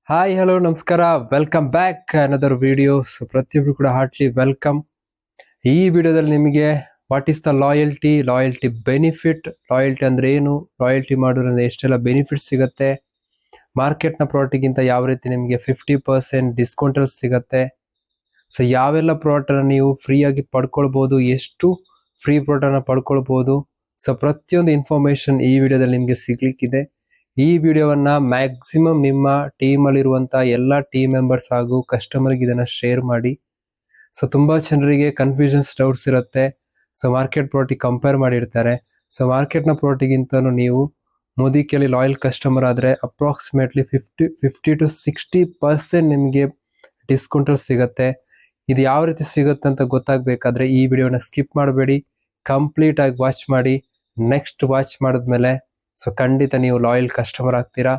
Hi hello ನಮಸ್ಕಾರ, welcome back another video. So ಪ್ರತಿಯೊಬ್ಬರು ಕೂಡ ಹಾರ್ಟ್ಲಿ ವೆಲ್ಕಮ್. ಈ ವಿಡಿಯೋದಲ್ಲಿ ನಿಮಗೆ what is the loyalty benefit, loyalty ಅಂದ್ರೆ ಏನು, ಲಾಯಲ್ಟಿ ಮಾಡೋದ್ರಿಂದ ಎಷ್ಟೆಲ್ಲ ಬೆನಿಫಿಟ್ ಸಿಗುತ್ತೆ, ಮಾರ್ಕೆಟ್ನ ಪ್ರಾಡಕ್ಟ್ಗಿಂತ ಯಾವ ರೀತಿ ನಿಮಗೆ 50% ಡಿಸ್ಕೌಂಟಲ್ಲಿ ಸಿಗುತ್ತೆ, ಸೊ ಯಾವೆಲ್ಲ ಪ್ರಾಡಕ್ಟನ್ನು ನೀವು ಫ್ರೀಯಾಗಿ ಪಡ್ಕೊಳ್ಬೋದು, ಎಷ್ಟು ಫ್ರೀ ಪ್ರಾಡಕ್ಟನ್ನು ಪಡ್ಕೊಳ್ಬೋದು, ಸೊ ಪ್ರತಿಯೊಂದು ಇನ್ಫಾರ್ಮೇಷನ್ ಈ ವಿಡಿಯೋದಲ್ಲಿ ನಿಮಗೆ ಸಿಗ್ಲಿಕ್ಕಿದೆ. ಈ ವಿಡಿಯೋವನ್ನ ಮ್ಯಾಕ್ಸಿಮಮ್ ನಿಮ್ಮ ಟೀಮಲ್ಲಿರುವಂಥ ಎಲ್ಲ ಟೀಮ್ ಮೆಂಬರ್ಸ್ ಹಾಗೂ ಕಸ್ಟಮರ್ಗೆ ಇದನ್ನು ಶೇರ್ ಮಾಡಿ. ಸೊ ತುಂಬ ಜನರಿಗೆ ಕನ್ಫ್ಯೂಷನ್ಸ್, ಡೌಟ್ಸ್ ಇರುತ್ತೆ. ಸೊ ಮಾರ್ಕೆಟ್ ಪ್ರಾಡಕ್ಟಿಗೆ ಕಂಪೇರ್ ಮಾಡಿರ್ತಾರೆ. ಸೊ ಮಾರ್ಕೆಟ್ನ ಪ್ರಾಡಕ್ಟಿಗಿಂತಲೂ ನೀವು ಮೋದಿಕೇಲಿ ಲಾಯಲ್ ಕಸ್ಟಮರ್ ಆದರೆ ಅಪ್ರಾಕ್ಸಿಮೇಟ್ಲಿ 50-60% ನಿಮಗೆ ಡಿಸ್ಕೌಂಟಲ್ಲಿ ಸಿಗುತ್ತೆ. ಇದು ಯಾವ ರೀತಿ ಸಿಗುತ್ತೆ ಅಂತ ಗೊತ್ತಾಗಬೇಕಾದ್ರೆ ಈ ವಿಡಿಯೋನ ಸ್ಕಿಪ್ ಮಾಡಬೇಡಿ, ಕಂಪ್ಲೀಟಾಗಿ ವಾಚ್ ಮಾಡಿ. ನೆಕ್ಸ್ಟ್ ವಾಚ್ ಮಾಡಿದ್ಮೇಲೆ ಸೊ ಖಂಡಿತ ನೀವು ಲಾಯಲ್ ಕಸ್ಟಮರ್ ಆಗ್ತೀರಾ.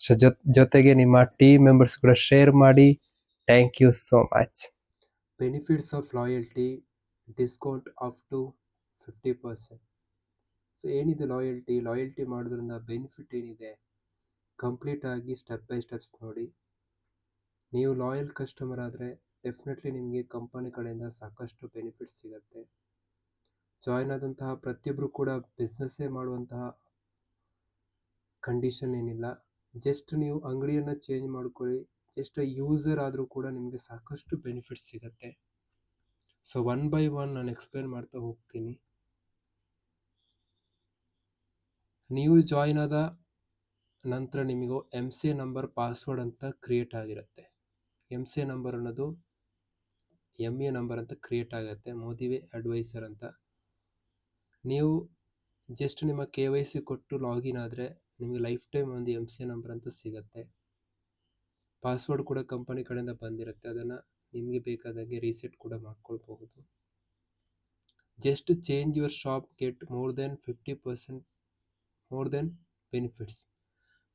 ಸೊ ಜೊತೆಗೆ ನಿಮ್ಮ ಟೀಮ್ ಮೆಂಬರ್ಸ್ ಕೂಡ ಶೇರ್ ಮಾಡಿ. Thank you so much. Benefits of loyalty, discount up to 50%. So ಏನಿದೆ ಲಾಯಲ್ಟಿ ಮಾಡೋದ್ರಿಂದ ಬೆನಿಫಿಟ್ ಏನಿದೆ, ಕಂಪ್ಲೀಟ್ ಆಗಿ ಸ್ಟೆಪ್ ಬೈ ಸ್ಟೆಪ್ಸ್ ನೋಡಿ. ನೀವು ಲಾಯಲ್ ಕಸ್ಟಮರ್ ಆದರೆ ಡೆಫಿನೆಟ್ಲಿ ನಿಮಗೆ ಕಂಪನಿ ಕಡೆಯಿಂದ ಸಾಕಷ್ಟು ಬೆನಿಫಿಟ್ಸ್ ಸಿಗುತ್ತೆ. ಜಾಯ್ನ್ ಆದಂತಹ ಪ್ರತಿಯೊಬ್ಬರು ಕೂಡ ಬಿಸ್ನೆಸ್ಸೇ ಮಾಡುವಂತಹ ಕಂಡೀಷನ್ ಏನಿಲ್ಲ. ಜಸ್ಟ್ ನೀವು ಅಂಗಡಿಯನ್ನು ಚೇಂಜ್ ಮಾಡ್ಕೊಳ್ಳಿ, ಜಸ್ಟ್ ಯೂಸರ್ ಆದರೂ ಕೂಡ ನಿಮಗೆ ಸಾಕಷ್ಟು ಬೆನಿಫಿಟ್ಸ್ ಸಿಗುತ್ತೆ. ಸೊ ಒನ್ ಬೈ ಒನ್ ನಾನು ಎಕ್ಸ್ಪ್ಲೇನ್ ಮಾಡ್ತಾ ಹೋಗ್ತೀನಿ. ನೀವು ಜಾಯ್ನ್ ಆದ ನಂತರ ನಿಮಗೂ MCA ನಂಬರ್, ಪಾಸ್ವರ್ಡ್ ಅಂತ ಕ್ರಿಯೇಟ್ ಆಗಿರುತ್ತೆ. MCA ನಂಬರ್ ಅನ್ನೋದು MA ನಂಬರ್ ಅಂತ ಕ್ರಿಯೇಟ್ ಆಗುತ್ತೆ, ಮೋದಿವೇ ಅಡ್ವೈಸರ್ ಅಂತ. ನೀವು ಜಸ್ಟ್ ನಿಮ್ಮ KYC ಕೊಟ್ಟು ಲಾಗಿನ್ ಆದರೆ ನಿಮಗೆ ಲೈಫ್ ಟೈಮ್ ಒಂದು MCA ನಂಬರ್ ಅಂತ ಸಿಗುತ್ತೆ. ಪಾಸ್ವರ್ಡ್ ಕೂಡ ಕಂಪನಿ ಕಡೆಯಿಂದ ಬಂದಿರುತ್ತೆ, ಅದನ್ನು ನಿಮಗೆ ಬೇಕಾದಾಗೆ ರೀಸೆಟ್ ಕೂಡ ಮಾಡ್ಕೊಳ್ಬಹುದು. Just change your shop, get more than 50% more than benefits.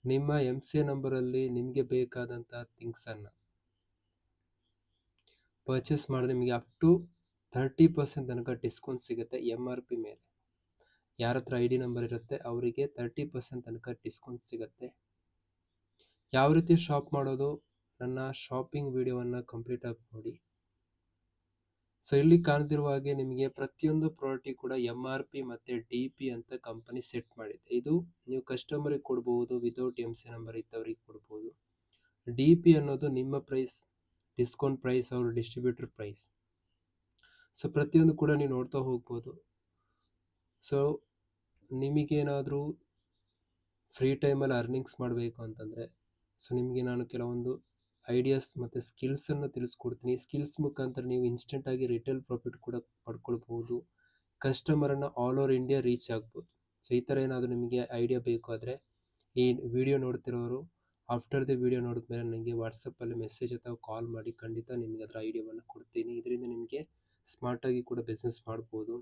ನಿಮ್ಮ MCA ನಂಬರಲ್ಲಿ ನಿಮಗೆ ಬೇಕಾದಂಥ ಥಿಂಗ್ಸನ್ನು ಪರ್ಚೇಸ್ ಮಾಡಿದ್ರೆ ನಿಮಗೆ ಅಪ್ ಟು 30% ತನಕ ಡಿಸ್ಕೌಂಟ್ ಸಿಗುತ್ತೆ MRP ಮೇಲೆ. ಯಾರ ಹತ್ರ ID ನಂಬರ್ ಇರುತ್ತೆ ಅವರಿಗೆ 30% ತನಕ ಡಿಸ್ಕೌಂಟ್ ಸಿಗುತ್ತೆ. ಯಾವ ರೀತಿ ಶಾಪ್ ಮಾಡೋದು, ನನ್ನ ಶಾಪಿಂಗ್ ವಿಡಿಯೋವನ್ನು ಕಂಪ್ಲೀಟಾಗಿ ನೋಡಿ. ಸೊ ಇಲ್ಲಿ ಕಾಣ್ತಿರುವ ಹಾಗೆ ನಿಮಗೆ ಪ್ರತಿಯೊಂದು ಪ್ರಾಡಕ್ಟಿಗೆ ಕೂಡ MRP ಮತ್ತು DP ಅಂತ ಕಂಪನಿ ಸೆಟ್ ಮಾಡಿದೆ. ಇದು ನೀವು ಕಸ್ಟಮರಿಗೆ ಕೊಡ್ಬೋದು, ವಿತೌಟ್ MCA ನಂಬರ್ ಇದ್ದವರಿಗೆ ಕೊಡ್ಬೋದು. DP ಅನ್ನೋದು ನಿಮ್ಮ ಪ್ರೈಸ್, ಡಿಸ್ಕೌಂಟ್ ಪ್ರೈಸ್, ಅವರು ಡಿಸ್ಟ್ರಿಬ್ಯೂಟರ್ ಪ್ರೈಸ್. ಸೊ ಪ್ರತಿಯೊಂದು ಕೂಡ ನೀವು ನೋಡ್ತಾ ಹೋಗ್ಬೋದು. ಸೊ ನಿಮಗೇನಾದರೂ ಫ್ರೀ ಟೈಮಲ್ಲಿ ಅರ್ನಿಂಗ್ಸ್ ಮಾಡಬೇಕು ಅಂತಂದರೆ, ಸೊ ನಿಮಗೆ ನಾನು ಕೆಲವೊಂದು ಐಡಿಯಾಸ್ ಮತ್ತು ಸ್ಕಿಲ್ಸನ್ನು ತಿಳಿಸ್ಕೊಡ್ತೀನಿ. ಸ್ಕಿಲ್ಸ್ ಮುಖಾಂತರ ನೀವು ಇನ್ಸ್ಟೆಂಟಾಗಿ ರಿಟೇಲ್ ಪ್ರಾಫಿಟ್ ಕೂಡ ಪಡ್ಕೊಳ್ಬೋದು, ಕಸ್ಟಮರನ್ನು ಆಲ್ ಓವರ್ ಇಂಡಿಯಾ ರೀಚ್ ಆಗ್ಬೋದು. ಸೊ ಈ ಥರ ಏನಾದರೂ ನಿಮಗೆ ಐಡಿಯಾ ಬೇಕು ಆದರೆ ಈ ವಿಡಿಯೋ ನೋಡ್ತಿರೋರು ಆಫ್ಟರ್ ದಿ ವಿಡಿಯೋ ನೋಡಿದ್ಮೇಲೆ ನನಗೆ ವಾಟ್ಸಪ್ಪಲ್ಲಿ ಮೆಸೇಜ್ ಅಥವಾ ಕಾಲ್ ಮಾಡಿ, ಖಂಡಿತ ನಿಮಗೆ ಅದರ ಐಡಿಯಾವನ್ನು ಕೊಡ್ತೀನಿ. ಇದರಿಂದ ನಿಮಗೆ ಸ್ಮಾರ್ಟಾಗಿ ಕೂಡ ಬಿಸ್ನೆಸ್ ಮಾಡ್ಬೋದು.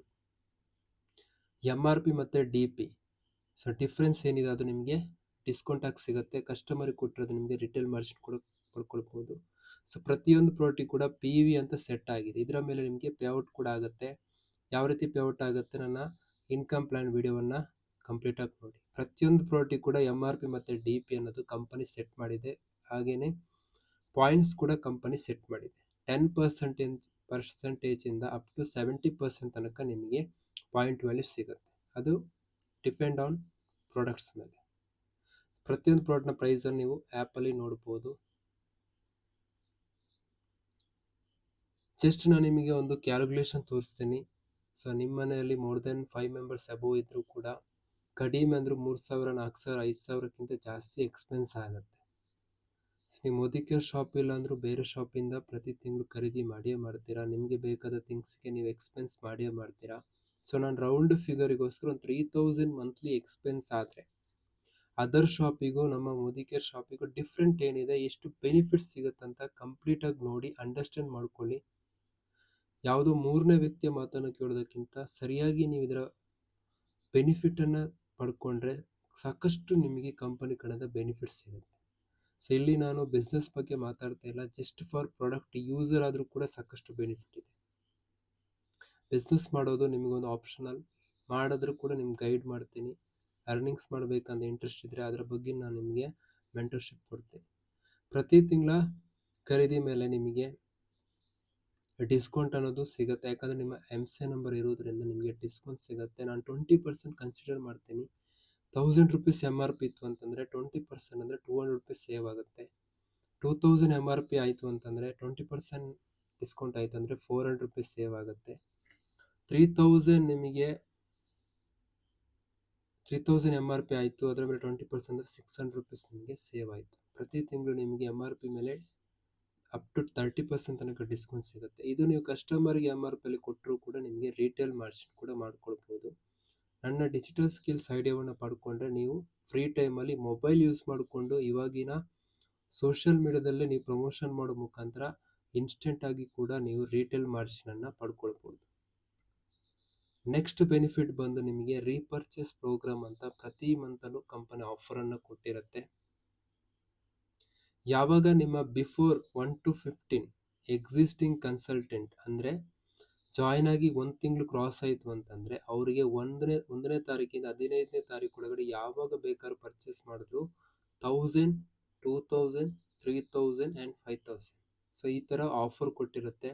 MRP ಮತ್ತು DP, ಸೊ ಡಿಫ್ರೆನ್ಸ್ ಏನಿದೆ ಅದು ನಿಮಗೆ ಡಿಸ್ಕೌಂಟ್ ಆಗಿ ಸಿಗುತ್ತೆ. ಕಸ್ಟಮರಿಗೆ ಕೊಟ್ಟಿರೋದು ನಿಮಗೆ ರಿಟೇಲ್ ಮಾರ್ಜಿನ್ ಕೂಡ ಪಡ್ಕೊಳ್ಬೋದು. ಸೊ ಪ್ರತಿಯೊಂದು ಪ್ರಾಡಕ್ಟಿಗೆ ಕೂಡ PV ಅಂತ ಸೆಟ್ ಆಗಿದೆ. ಇದರ ಮೇಲೆ ನಿಮಗೆ ಪೇಔಟ್ ಕೂಡ ಆಗುತ್ತೆ. ಯಾವ ರೀತಿ ಪೇಔಟ್ ಆಗುತ್ತೆ, ನನ್ನ ಇನ್ಕಮ್ ಪ್ಲ್ಯಾನ್ ವಿಡಿಯೋವನ್ನು ಕಂಪ್ಲೀಟಾಗಿ ನೋಡಿ. ಪ್ರತಿಯೊಂದು ಪ್ರಾಡಕ್ಟಿಗೆ ಕೂಡ MRP ಮತ್ತು DP ಅನ್ನೋದು ಕಂಪನಿ ಸೆಟ್ ಮಾಡಿದೆ. ಹಾಗೆಯೇ ಪಾಯಿಂಟ್ಸ್ ಕೂಡ ಕಂಪನಿ ಸೆಟ್ ಮಾಡಿದೆ. 10% ಅಪ್ ಟು 70% ತನಕ ನಿಮಗೆ ಪಾಯಿಂಟ್ ವ್ಯಾಲ್ಯೂ ಸಿಗುತ್ತೆ. ಅದು ಡಿಪೆಂಡ್ ಆನ್ ಪ್ರಾಡಕ್ಟ್ಸ್ ಮೇಲೆ. ಪ್ರತಿಯೊಂದು ಪ್ರಾಡಕ್ಟ್ನ ಪ್ರೈಸನ್ನು ನೀವು ಆ್ಯಪಲ್ಲಿ ನೋಡ್ಬೋದು. ಜಸ್ಟ್ ನಾನು ನಿಮಗೆ ಒಂದು ಕ್ಯಾಲ್ಕುಲೇಷನ್ ತೋರಿಸ್ತೀನಿ. ಸೊ ನಿಮ್ಮ ಮನೆಯಲ್ಲಿ ಮೋರ್ ದೆನ್ 5 ಮೆಂಬರ್ಸ್ ಅಬೋವ್ ಇದ್ದರೂ ಕೂಡ ಕಡಿಮೆ ಅಂದರೂ 3,000, 4,000, 5,000ಕ್ಕಿಂತ ಜಾಸ್ತಿ ಎಕ್ಸ್ಪೆನ್ಸ್ ಆಗುತ್ತೆ. ಸೊ ನೀವು ಮೋದಿಕೇರ್ ಶಾಪ್ ಇಲ್ಲ ಅಂದರೂ ಬೇರೆ ಶಾಪಿಂದ ಪ್ರತಿ ತಿಂಗಳು ಖರೀದಿ ಮಾಡಿಯೇ ಮಾಡ್ತೀರಾ. ನಿಮಗೆ ಬೇಕಾದ ಥಿಂಗ್ಸ್ಗೆ ನೀವು ಎಕ್ಸ್ಪೆನ್ಸ್ ಮಾಡಿಯೇ ಮಾಡ್ತೀರಾ. ಸೊ ನಾನು ರೌಂಡ್ ಫಿಗರಿಗೋಸ್ಕರ ಒಂದು 3,000 ಮಂತ್ಲಿ ಎಕ್ಸ್ಪೆನ್ಸ್ ಆದರೆ ಅದರ್ ಶಾಪಿಗೂ ನಮ್ಮ ಮೋದಿಕೇರ್ ಶಾಪಿಗೂ ಡಿಫ್ರೆಂಟ್ ಏನಿದೆ, ಎಷ್ಟು ಬೆನಿಫಿಟ್ಸ್ ಸಿಗುತ್ತಂತ ಕಂಪ್ಲೀಟಾಗಿ ನೋಡಿ, ಅಂಡರ್ಸ್ಟ್ಯಾಂಡ್ ಮಾಡ್ಕೊಳ್ಳಿ. ಯಾವುದೋ ಮೂರನೇ ವ್ಯಕ್ತಿಯ ಮಾತನ್ನು ಕೇಳೋದಕ್ಕಿಂತ ಸರಿಯಾಗಿ ನೀವು ಇದರ ಬೆನಿಫಿಟನ್ನು ಪಡ್ಕೊಂಡ್ರೆ ಸಾಕಷ್ಟು ನಿಮಗೆ ಕಂಪನಿ ಕಡೆಯಿಂದ ಬೆನಿಫಿಟ್ಸ್ ಸಿಗುತ್ತೆ. ಸೊ ಇಲ್ಲಿ ನಾನು ಬಿಸ್ನೆಸ್ ಬಗ್ಗೆ ಮಾತಾಡ್ತಾ ಇಲ್ಲ, ಜಸ್ಟ್ ಫಾರ್ ಪ್ರಾಡಕ್ಟ್ ಯೂಸರ್ ಆದರೂ ಕೂಡ ಸಾಕಷ್ಟು ಬೆನಿಫಿಟ್ ಇದೆ. ಬಿಸ್ನೆಸ್ ಮಾಡೋದು ನಿಮಗೊಂದು ಆಪ್ಷನಲ್, ಮಾಡಿದ್ರೂ ಕೂಡ ನಿಮ್ಗೆ ಗೈಡ್ ಮಾಡ್ತೀನಿ. ಅರ್ನಿಂಗ್ಸ್ ಮಾಡಬೇಕಂತ ಇಂಟ್ರೆಸ್ಟ್ ಇದ್ದರೆ ಅದರ ಬಗ್ಗೆ ನಾನು ನಿಮಗೆ ಮೆಂಟರ್ಶಿಪ್ ಕೊಡ್ತೀನಿ. ಪ್ರತಿ ತಿಂಗಳ ಖರೀದಿ ಮೇಲೆ ನಿಮಗೆ ಡಿಸ್ಕೌಂಟ್ ಅನ್ನೋದು ಸಿಗುತ್ತೆ. ಯಾಕಂದರೆ ನಿಮ್ಮ MCA ನಂಬರ್ ಇರೋದ್ರಿಂದ ನಿಮಗೆ ಡಿಸ್ಕೌಂಟ್ ಸಿಗುತ್ತೆ. ನಾನು 20% ಕನ್ಸಿಡರ್ ಮಾಡ್ತೀನಿ. ₹1000 MRP ಇತ್ತು ಅಂತಂದರೆ 20% ಅಂದರೆ ₹200 ಸೇವ್ ಆಗುತ್ತೆ. 2000 MRP ಆಯಿತು ಅಂತಂದರೆ 20% ಡಿಸ್ಕೌಂಟ್ ಆಯಿತು ಅಂದರೆ ₹400 ಸೇವ್ ಆಗುತ್ತೆ. 3000 MRP ಆಯಿತು, ಅದರ ಮೇಲೆ 20% ಅಂದರೆ ₹600 ನಿಮಗೆ ಸೇವ್ ಆಯಿತು. ಪ್ರತಿ ತಿಂಗಳು ನಿಮಗೆ MRP ಮೇಲೆ ಅಪ್ ಟು 30% ತನಕ ಡಿಸ್ಕೌಂಟ್ ಸಿಗುತ್ತೆ. ಇದು ನೀವು ಕಸ್ಟಮರ್ಗೆ MRPಯಲ್ಲಿ ಕೊಟ್ಟರೂ ಕೂಡ ನಿಮಗೆ ರಿಟೇಲ್ ಮಾರ್ಜಿನ್ ಕೂಡ ಮಾಡ್ಕೊಳ್ಬೋದು. ನನ್ನ ಡಿಜಿಟಲ್ ಸ್ಕಿಲ್ಸ್ ಐಡಿಯಾವನ್ನು ಪಡ್ಕೊಂಡ್ರೆ ನೀವು ಫ್ರೀ ಟೈಮಲ್ಲಿ ಮೊಬೈಲ್ ಯೂಸ್ ಮಾಡಿಕೊಂಡು ಇವಾಗಿನ ಸೋಷಿಯಲ್ ಮೀಡಿಯಾದಲ್ಲಿ ನೀವು ಪ್ರಮೋಷನ್ ಮಾಡೋ ಮುಖಾಂತರ ಇನ್ಸ್ಟೆಂಟ್ ಆಗಿ ಕೂಡ ನೀವು ರಿಟೇಲ್ ಮಾರ್ಜಿನನ್ನು ಪಡ್ಕೊಳ್ಬೋದು. ನೆಕ್ಸ್ಟ್ ಬೆನಿಫಿಟ್ ಬಂದು ನಿಮಗೆ ರೀಪರ್ಚೇಸ್ ಪ್ರೋಗ್ರಾಮ್ ಅಂತ ಪ್ರತಿ ಮಂತಲ್ಲೂ ಕಂಪನಿ ಆಫರನ್ನು ಕೊಟ್ಟಿರುತ್ತೆ. ಯಾವಾಗ ನಿಮ್ಮ ಬಿಫೋರ್ 1 to 15 ಎಕ್ಸಿಸ್ಟಿಂಗ್ ಕನ್ಸಲ್ಟೆಂಟ್ ಅಂದರೆ ಜಾಯ್ನ್ ಆಗಿ 1 ತಿಂಗಳು ಕ್ರಾಸ್ ಆಯಿತು ಅಂತಂದರೆ ಅವರಿಗೆ ಒಂದನೇ ತಾರೀಕಿಂದ 15ನೇ ತಾರೀಕು ಒಳಗಡೆ ಯಾವಾಗ ಬೇಕಾದ್ರೂ ಪರ್ಚೇಸ್ ಮಾಡಿದ್ರು 1000, 2000, 3000 ಆ್ಯಂಡ್ 5000. ಸೊ ಈ ಥರ ಆಫರ್ ಕೊಟ್ಟಿರುತ್ತೆ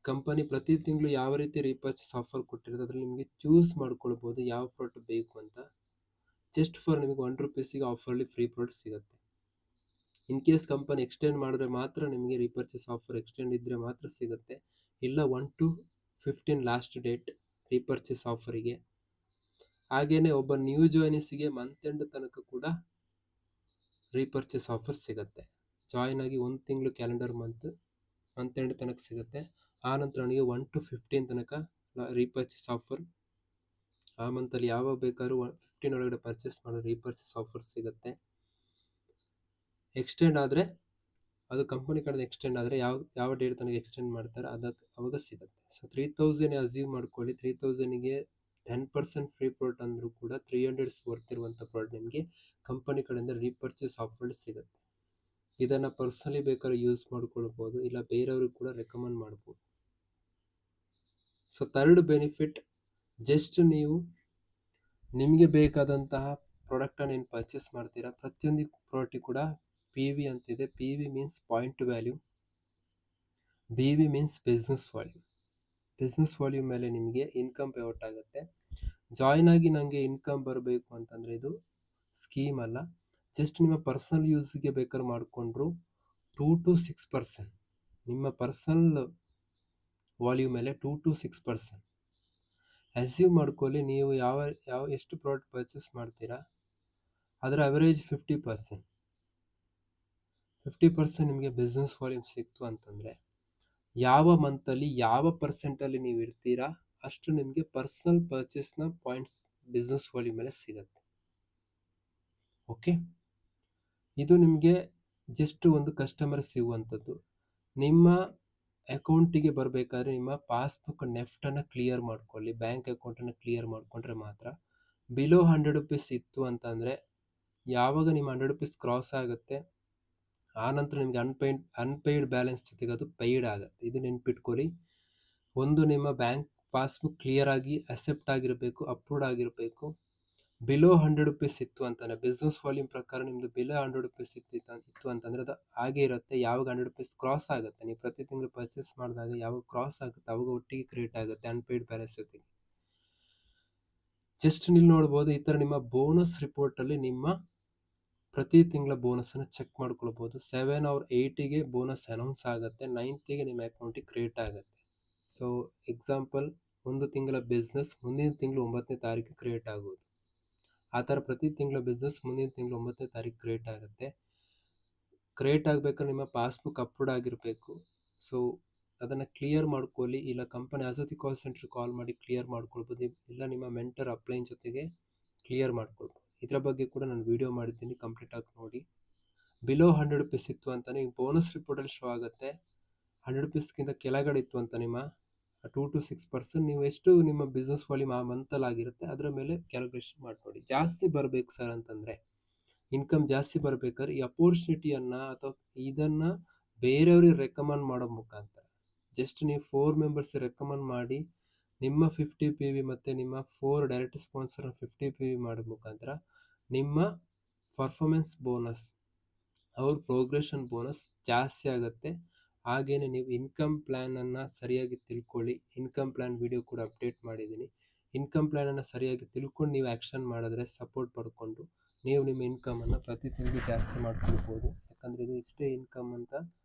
ಕಂಪನಿ. ಪ್ರತಿ ತಿಂಗಳು ಯಾವ ರೀತಿ ರೀಪರ್ಚೇಸ್ ಆಫರ್ ಕೊಟ್ಟಿರುತ್ತೆ ಅದರಲ್ಲಿ ನಿಮಗೆ ಚೂಸ್ ಮಾಡ್ಕೊಳ್ಬೋದು ಯಾವ ಪ್ರಾಡಕ್ಟ್ ಬೇಕು ಅಂತ. ಜಸ್ಟ್ ಫಾರ್ ನಿಮಗೆ ₹1 ಆಫರಲ್ಲಿ ಫ್ರೀ ಪ್ರಾಡಕ್ಟ್ ಸಿಗುತ್ತೆ. ಇನ್ ಕೇಸ್ ಕಂಪನಿ ಎಕ್ಸ್ಟೆಂಡ್ ಮಾಡಿದ್ರೆ ಮಾತ್ರ ನಿಮಗೆ ರೀಪರ್ಚೇಸ್ ಆಫರ್ ಎಕ್ಸ್ಟೆಂಡ್ ಇದ್ದರೆ ಮಾತ್ರ ಸಿಗುತ್ತೆ, ಇಲ್ಲ 1 to 15 ಲಾಸ್ಟ್ ಡೇಟ್ ರೀಪರ್ಚೇಸ್ ಆಫರಿಗೆ. ಹಾಗೆಯೇ ಒಬ್ಬ ನ್ಯೂ ಜಾಯ್ನಿಸಿಗೆ ಮಂತ್ ಎಂಡ್ ತನಕ ಕೂಡ ರೀಪರ್ಚೇಸ್ ಆಫರ್ ಸಿಗುತ್ತೆ. ಜಾಯ್ನ್ ಆಗಿ 1 ತಿಂಗಳು ಕ್ಯಾಲೆಂಡರ್ ಮಂತ್ ಎಂಡ್ ತನಕ ಸಿಗುತ್ತೆ. ಆ ನಂತರ ನನಗೆ 1 to 15 ತನಕ ರೀಪರ್ಚೇಸ್ ಆಫರ್, ಆ ಮಂತಲ್ಲಿ ಯಾವಾಗ ಬೇಕಾದ್ರೂ 15 ಒಳಗಡೆ ಪರ್ಚೇಸ್ ಮಾಡೋ ರೀಪರ್ಚೇಸ್ ಆಫರ್ ಸಿಗುತ್ತೆ. ಎಕ್ಸ್ಟೆಂಡ್ ಆದರೆ ಅದು ಕಂಪನಿ ಕಡೆಯಿಂದ ಎಕ್ಸ್ಟೆಂಡ್ ಆದರೆ ಯಾವ ಡೇಟ್ ತನಕ ಎಕ್ಸ್ಟೆಂಡ್ ಮಾಡ್ತಾರೆ ಅವಾಗ ಸಿಗುತ್ತೆ. ಸೊ 3000 ಅಸ್ಯೂಮ್ ಮಾಡ್ಕೊಳ್ಳಿ. 3000ಗೆ 10% ಫ್ರೀ ಪ್ರಾಡಕ್ಟ್ ಅಂದರೂ ಕೂಡ 300 ವರ್ತ್ ಇರುವಂಥ ಪ್ರಾಡಕ್ಟ್ ನಿಮಗೆ ಕಂಪನಿ ಕಡೆಯಿಂದ ರೀಪರ್ಚೇಸ್ ಆಫರ್ ಸಿಗುತ್ತೆ. ಇದನ್ನು ಪರ್ಸನಲಿ ಬೇಕಾದ್ರೆ ಯೂಸ್ ಮಾಡ್ಕೊಳ್ಬೋದು, ಇಲ್ಲ ಬೇರೆಯವ್ರಿಗೆ ಕೂಡ ರೆಕಮೆಂಡ್ ಮಾಡ್ಬೋದು. ಸೊ ಥರ್ಡ್ ಬೆನಿಫಿಟ್, ಜಸ್ಟ್ ನೀವು ನಿಮಗೆ ಬೇಕಾದಂತಹ ಪ್ರಾಡಕ್ಟನ್ನು ಏನು ಪರ್ಚೇಸ್ ಮಾಡ್ತೀರಾ ಪ್ರತಿಯೊಂದು ಪ್ರಾಡಕ್ಟಿಗೆ ಕೂಡ PV ಅಂತಿದೆ. PV means point value, BV means business value. Business value ಮೇಲೆ ನಿಮಗೆ ಇನ್ಕಮ್ ಪೇಔಟ್ ಆಗುತ್ತೆ. ಜಾಯ್ನ್ ಆಗಿ ನನಗೆ ಇನ್ಕಮ್ ಬರಬೇಕು ಅಂತಂದರೆ ಇದು ಸ್ಕೀಮ್ ಅಲ್ಲ, ಜಸ್ಟ್ ನಿಮ್ಮ ಪರ್ಸನಲ್ ಯೂಸ್ಗೆ ಬೇಕಾದ್ರೆ ಮಾಡಿಕೊಂಡ್ರು 2 to 6% ನಿಮ್ಮ ಪರ್ಸನಲ್ ವ್ಯಾಲ್ಯೂ ಮೇಲೆ 2 to 6% ಅಸ್ಯೂಮ್ ಮಾಡ್ಕೊಳ್ಳಿ. ನೀವು ಎಷ್ಟು ಪ್ರಾಡಕ್ಟ್ ಪರ್ಚೇಸ್ ಮಾಡ್ತೀರಾ ಅದರ ಅವರೇಜ್ 50% ನಿಮಗೆ ಬಿಸ್ನೆಸ್ ವಾಲ್ಯೂಮ್ ಸಿಕ್ತು ಅಂತಂದರೆ ಯಾವ ಮಂತಲ್ಲಿ ಯಾವ ಪರ್ಸೆಂಟಲ್ಲಿ ನೀವು ಇರ್ತೀರಾ ಅಷ್ಟು ನಿಮಗೆ ಪರ್ಸನಲ್ ಪರ್ಚೇಸ್ನ ಪಾಯಿಂಟ್ಸ್ ಬಿಸ್ನೆಸ್ ವಾಲ್ಯೂಮ್ ಮೇಲೆ ಸಿಗುತ್ತೆ. ಓಕೆ, ಇದು ನಿಮಗೆ ಜಸ್ಟ್ ಒಂದು ಕಸ್ಟಮರ್ ಸಿಗುವಂಥದ್ದು. ನಿಮ್ಮ ಅಕೌಂಟಿಗೆ ಬರಬೇಕಾದ್ರೆ ನಿಮ್ಮ ಪಾಸ್ಬುಕ್ ನೆಫ್ಟನ್ನು ಕ್ಲಿಯರ್ ಮಾಡ್ಕೊಳ್ಳಿ. ಬ್ಯಾಂಕ್ ಅಕೌಂಟನ್ನು ಕ್ಲಿಯರ್ ಮಾಡಿಕೊಂಡ್ರೆ ಮಾತ್ರ. ಬಿಲೋ ₹100 ಇತ್ತು ಅಂತಂದರೆ ಯಾವಾಗ ನಿಮ್ಮ ₹100 ಕ್ರಾಸ್ ಆಗುತ್ತೆ ಆ ನಂತರ ನಿಮಗೆ ಅನ್ಪೇಯ್ಡ್ ಬ್ಯಾಲೆನ್ಸ್ ಜೊತೆಗೆ ಅದು ಪೇಯ್ಡ್ ಆಗುತ್ತೆ. ಇದು ನೆನ್ಪಿಟ್ಕೊಳ್ಳಿ. ಒಂದು ನಿಮ್ಮ ಬ್ಯಾಂಕ್ ಪಾಸ್ಬುಕ್ ಕ್ಲಿಯರ್ ಆಗಿ ಅಕ್ಸೆಪ್ಟ್ ಆಗಿರಬೇಕು, ಅಪ್ರೂವ್ಡ್ ಆಗಿರಬೇಕು. ಬಿಲೋ ₹100 ಇತ್ತು ಅಂತಂದರೆ ಬಿಸ್ನೆಸ್ ವಾಲ್ಯೂಮ್ ಪ್ರಕಾರ ನಿಮ್ಮದು ಬಿಲೋ ₹100 ಇತ್ತು ಅಂತಂದರೆ ಅದು ಹಾಗೆ ಇರುತ್ತೆ. ಯಾವಾಗ ₹100 ಕ್ರಾಸ್ ಆಗುತ್ತೆ, ನೀವು ಪ್ರತಿ ತಿಂಗಳು ಪರ್ಚೇಸ್ ಮಾಡಿದಾಗ ಯಾವಾಗ ಕ್ರಾಸ್ ಆಗುತ್ತೆ ಆವಾಗ ಒಟ್ಟಿಗೆ ಕ್ರಿಯೇಟ್ ಆಗುತ್ತೆ ಅನ್ಪೇಯ್ಡ್ ಬ್ಯಾಲೆನ್ಸ್ ಜೊತೆಗೆ. ಜಸ್ಟ್ ನೀವು ನೋಡ್ಬೋದು ಈ ಥರ ನಿಮ್ಮ ಬೋನಸ್ ರಿಪೋರ್ಟಲ್ಲಿ ನಿಮ್ಮ ಪ್ರತಿ ತಿಂಗಳ ಬೋನಸನ್ನು ಚೆಕ್ ಮಾಡ್ಕೊಳ್ಬೋದು. 7 or 8ಗೆ ಬೋನಸ್ ಅನೌನ್ಸ್ ಆಗುತ್ತೆ, 9ಗೆ ನಿಮ್ಮ ಅಕೌಂಟಿಗೆ ಕ್ರಿಯೇಟ್ ಆಗುತ್ತೆ. ಸೊ ಎಕ್ಸಾಂಪಲ್, ಒಂದು ತಿಂಗಳ ಬಿಸ್ನೆಸ್ ಮುಂದಿನ ತಿಂಗಳು 9ನೇ ತಾರೀಕು ಕ್ರಿಯೇಟ್ ಆಗೋದು. ಆ ಥರ ಪ್ರತಿ ತಿಂಗಳ ಬಿಸ್ನೆಸ್ ಮುಂದಿನ ತಿಂಗಳು 9ನೇ ತಾರೀಕು ಕ್ರಿಯೇಟ್ ಆಗುತ್ತೆ. ಕ್ರಿಯೇಟ್ ಆಗಬೇಕಾದ್ರೆ ನಿಮ್ಮ ಪಾಸ್ಬುಕ್ ಅಪ್ರೂವ್ಡ್ ಆಗಿರಬೇಕು. ಸೊ ಅದನ್ನು ಕ್ಲಿಯರ್ ಮಾಡ್ಕೊಳ್ಳಿ, ಇಲ್ಲ ಕಂಪನಿ ಆಸತಿ ಕಾಲ್ ಸೆಂಟ್ರಿಗೆ ಕಾಲ್ ಮಾಡಿ ಕ್ಲಿಯರ್ ಮಾಡ್ಕೊಳ್ಬೋದು, ಇಲ್ಲ ನಿಮ್ಮ ಮೆಂಟರ್ ಅಪ್ಲೈನ್ ಜೊತೆಗೆ ಕ್ಲಿಯರ್ ಮಾಡ್ಕೊಳ್ಬೋದು. ಇದರ ಬಗ್ಗೆ ಕೂಡ ನಾನು ವಿಡಿಯೋ ಮಾಡಿದ್ದೀನಿ, ಕಂಪ್ಲೀಟ್ ಆಗಿ ನೋಡಿ. ಬಿಲೋ ₹100 ಇತ್ತು ಅಂತಲೇ ಈಗ ಬೋನಸ್ ರಿಪೋರ್ಟಲ್ಲಿ ಶೋ ಆಗುತ್ತೆ. ₹100ಗಿಂತ ಕೆಳಗಡೆ ಇತ್ತು ಅಂತ ನಿಮ್ಮ 2 to 6% ನೀವು ಎಷ್ಟು ನಿಮ್ಮ ಬಿಸ್ನೆಸ್ ವಾಲ್ಯೂಮ್ ಆ ಮಂತಲ್ಲಿ ಆಗಿರುತ್ತೆ ಅದರ ಮೇಲೆ ಕ್ಯಾಲ್ಕುಲೇಷನ್ ಮಾಡಿ ನೋಡಿ. ಜಾಸ್ತಿ ಬರಬೇಕು ಸರ್ ಅಂತಂದರೆ, ಇನ್ಕಮ್ ಜಾಸ್ತಿ ಬರಬೇಕಾದ್ರೆ ಈ ಅಪೋರ್ಚುನಿಟಿಯನ್ನು ಅಥವಾ ಇದನ್ನು ಬೇರೆಯವ್ರಿಗೆ ರೆಕಮೆಂಡ್ ಮಾಡೋ ಮುಖಾಂತರ ಜಸ್ಟ್ ನೀವು 4 ಮೆಂಬರ್ಸ್ ರೆಕಮೆಂಡ್ ಮಾಡಿ ನಿಮ್ಮ 50 PV ಮತ್ತು ನಿಮ್ಮ 4 ಡೈರೆಕ್ಟ್ ಸ್ಪಾನ್ಸರ್ 50 PV ಮಾಡೋ ಮುಖಾಂತರ ನಿಮ್ಮ ಪರ್ಫಾರ್ಮೆನ್ಸ್ ಬೋನಸ್ ಅವ್ರ ಪ್ರೋಗ್ರೆಷನ್ ಬೋನಸ್ ಜಾಸ್ತಿ ಆಗುತ್ತೆ. ಹಾಗೇನೆ ನೀವು ಇನ್ಕಮ್ ಪ್ಲ್ಯಾನನ್ನು ಸರಿಯಾಗಿ ತಿಳ್ಕೊಳ್ಳಿ. ಇನ್ಕಮ್ ಪ್ಲ್ಯಾನ್ ವಿಡಿಯೋ ಕೂಡ ಅಪ್ಡೇಟ್ ಮಾಡಿದ್ದೀನಿ. ಇನ್ಕಮ್ ಪ್ಲ್ಯಾನನ್ನು ಸರಿಯಾಗಿ ತಿಳ್ಕೊಂಡು ನೀವು ಆ್ಯಕ್ಷನ್ ಮಾಡಿದ್ರೆ ಸಪೋರ್ಟ್ ಪಡ್ಕೊಂಡು ನೀವು ನಿಮ್ಮ ಇನ್ಕಮನ್ನು ಪ್ರತಿ ತಿಂಗಳು ಜಾಸ್ತಿ ಮಾಡ್ಕೊಳ್ಬೋದು. ಯಾಕಂದರೆ ಇದು ಇಷ್ಟೇ ಇನ್ಕಮ್ ಅಂತ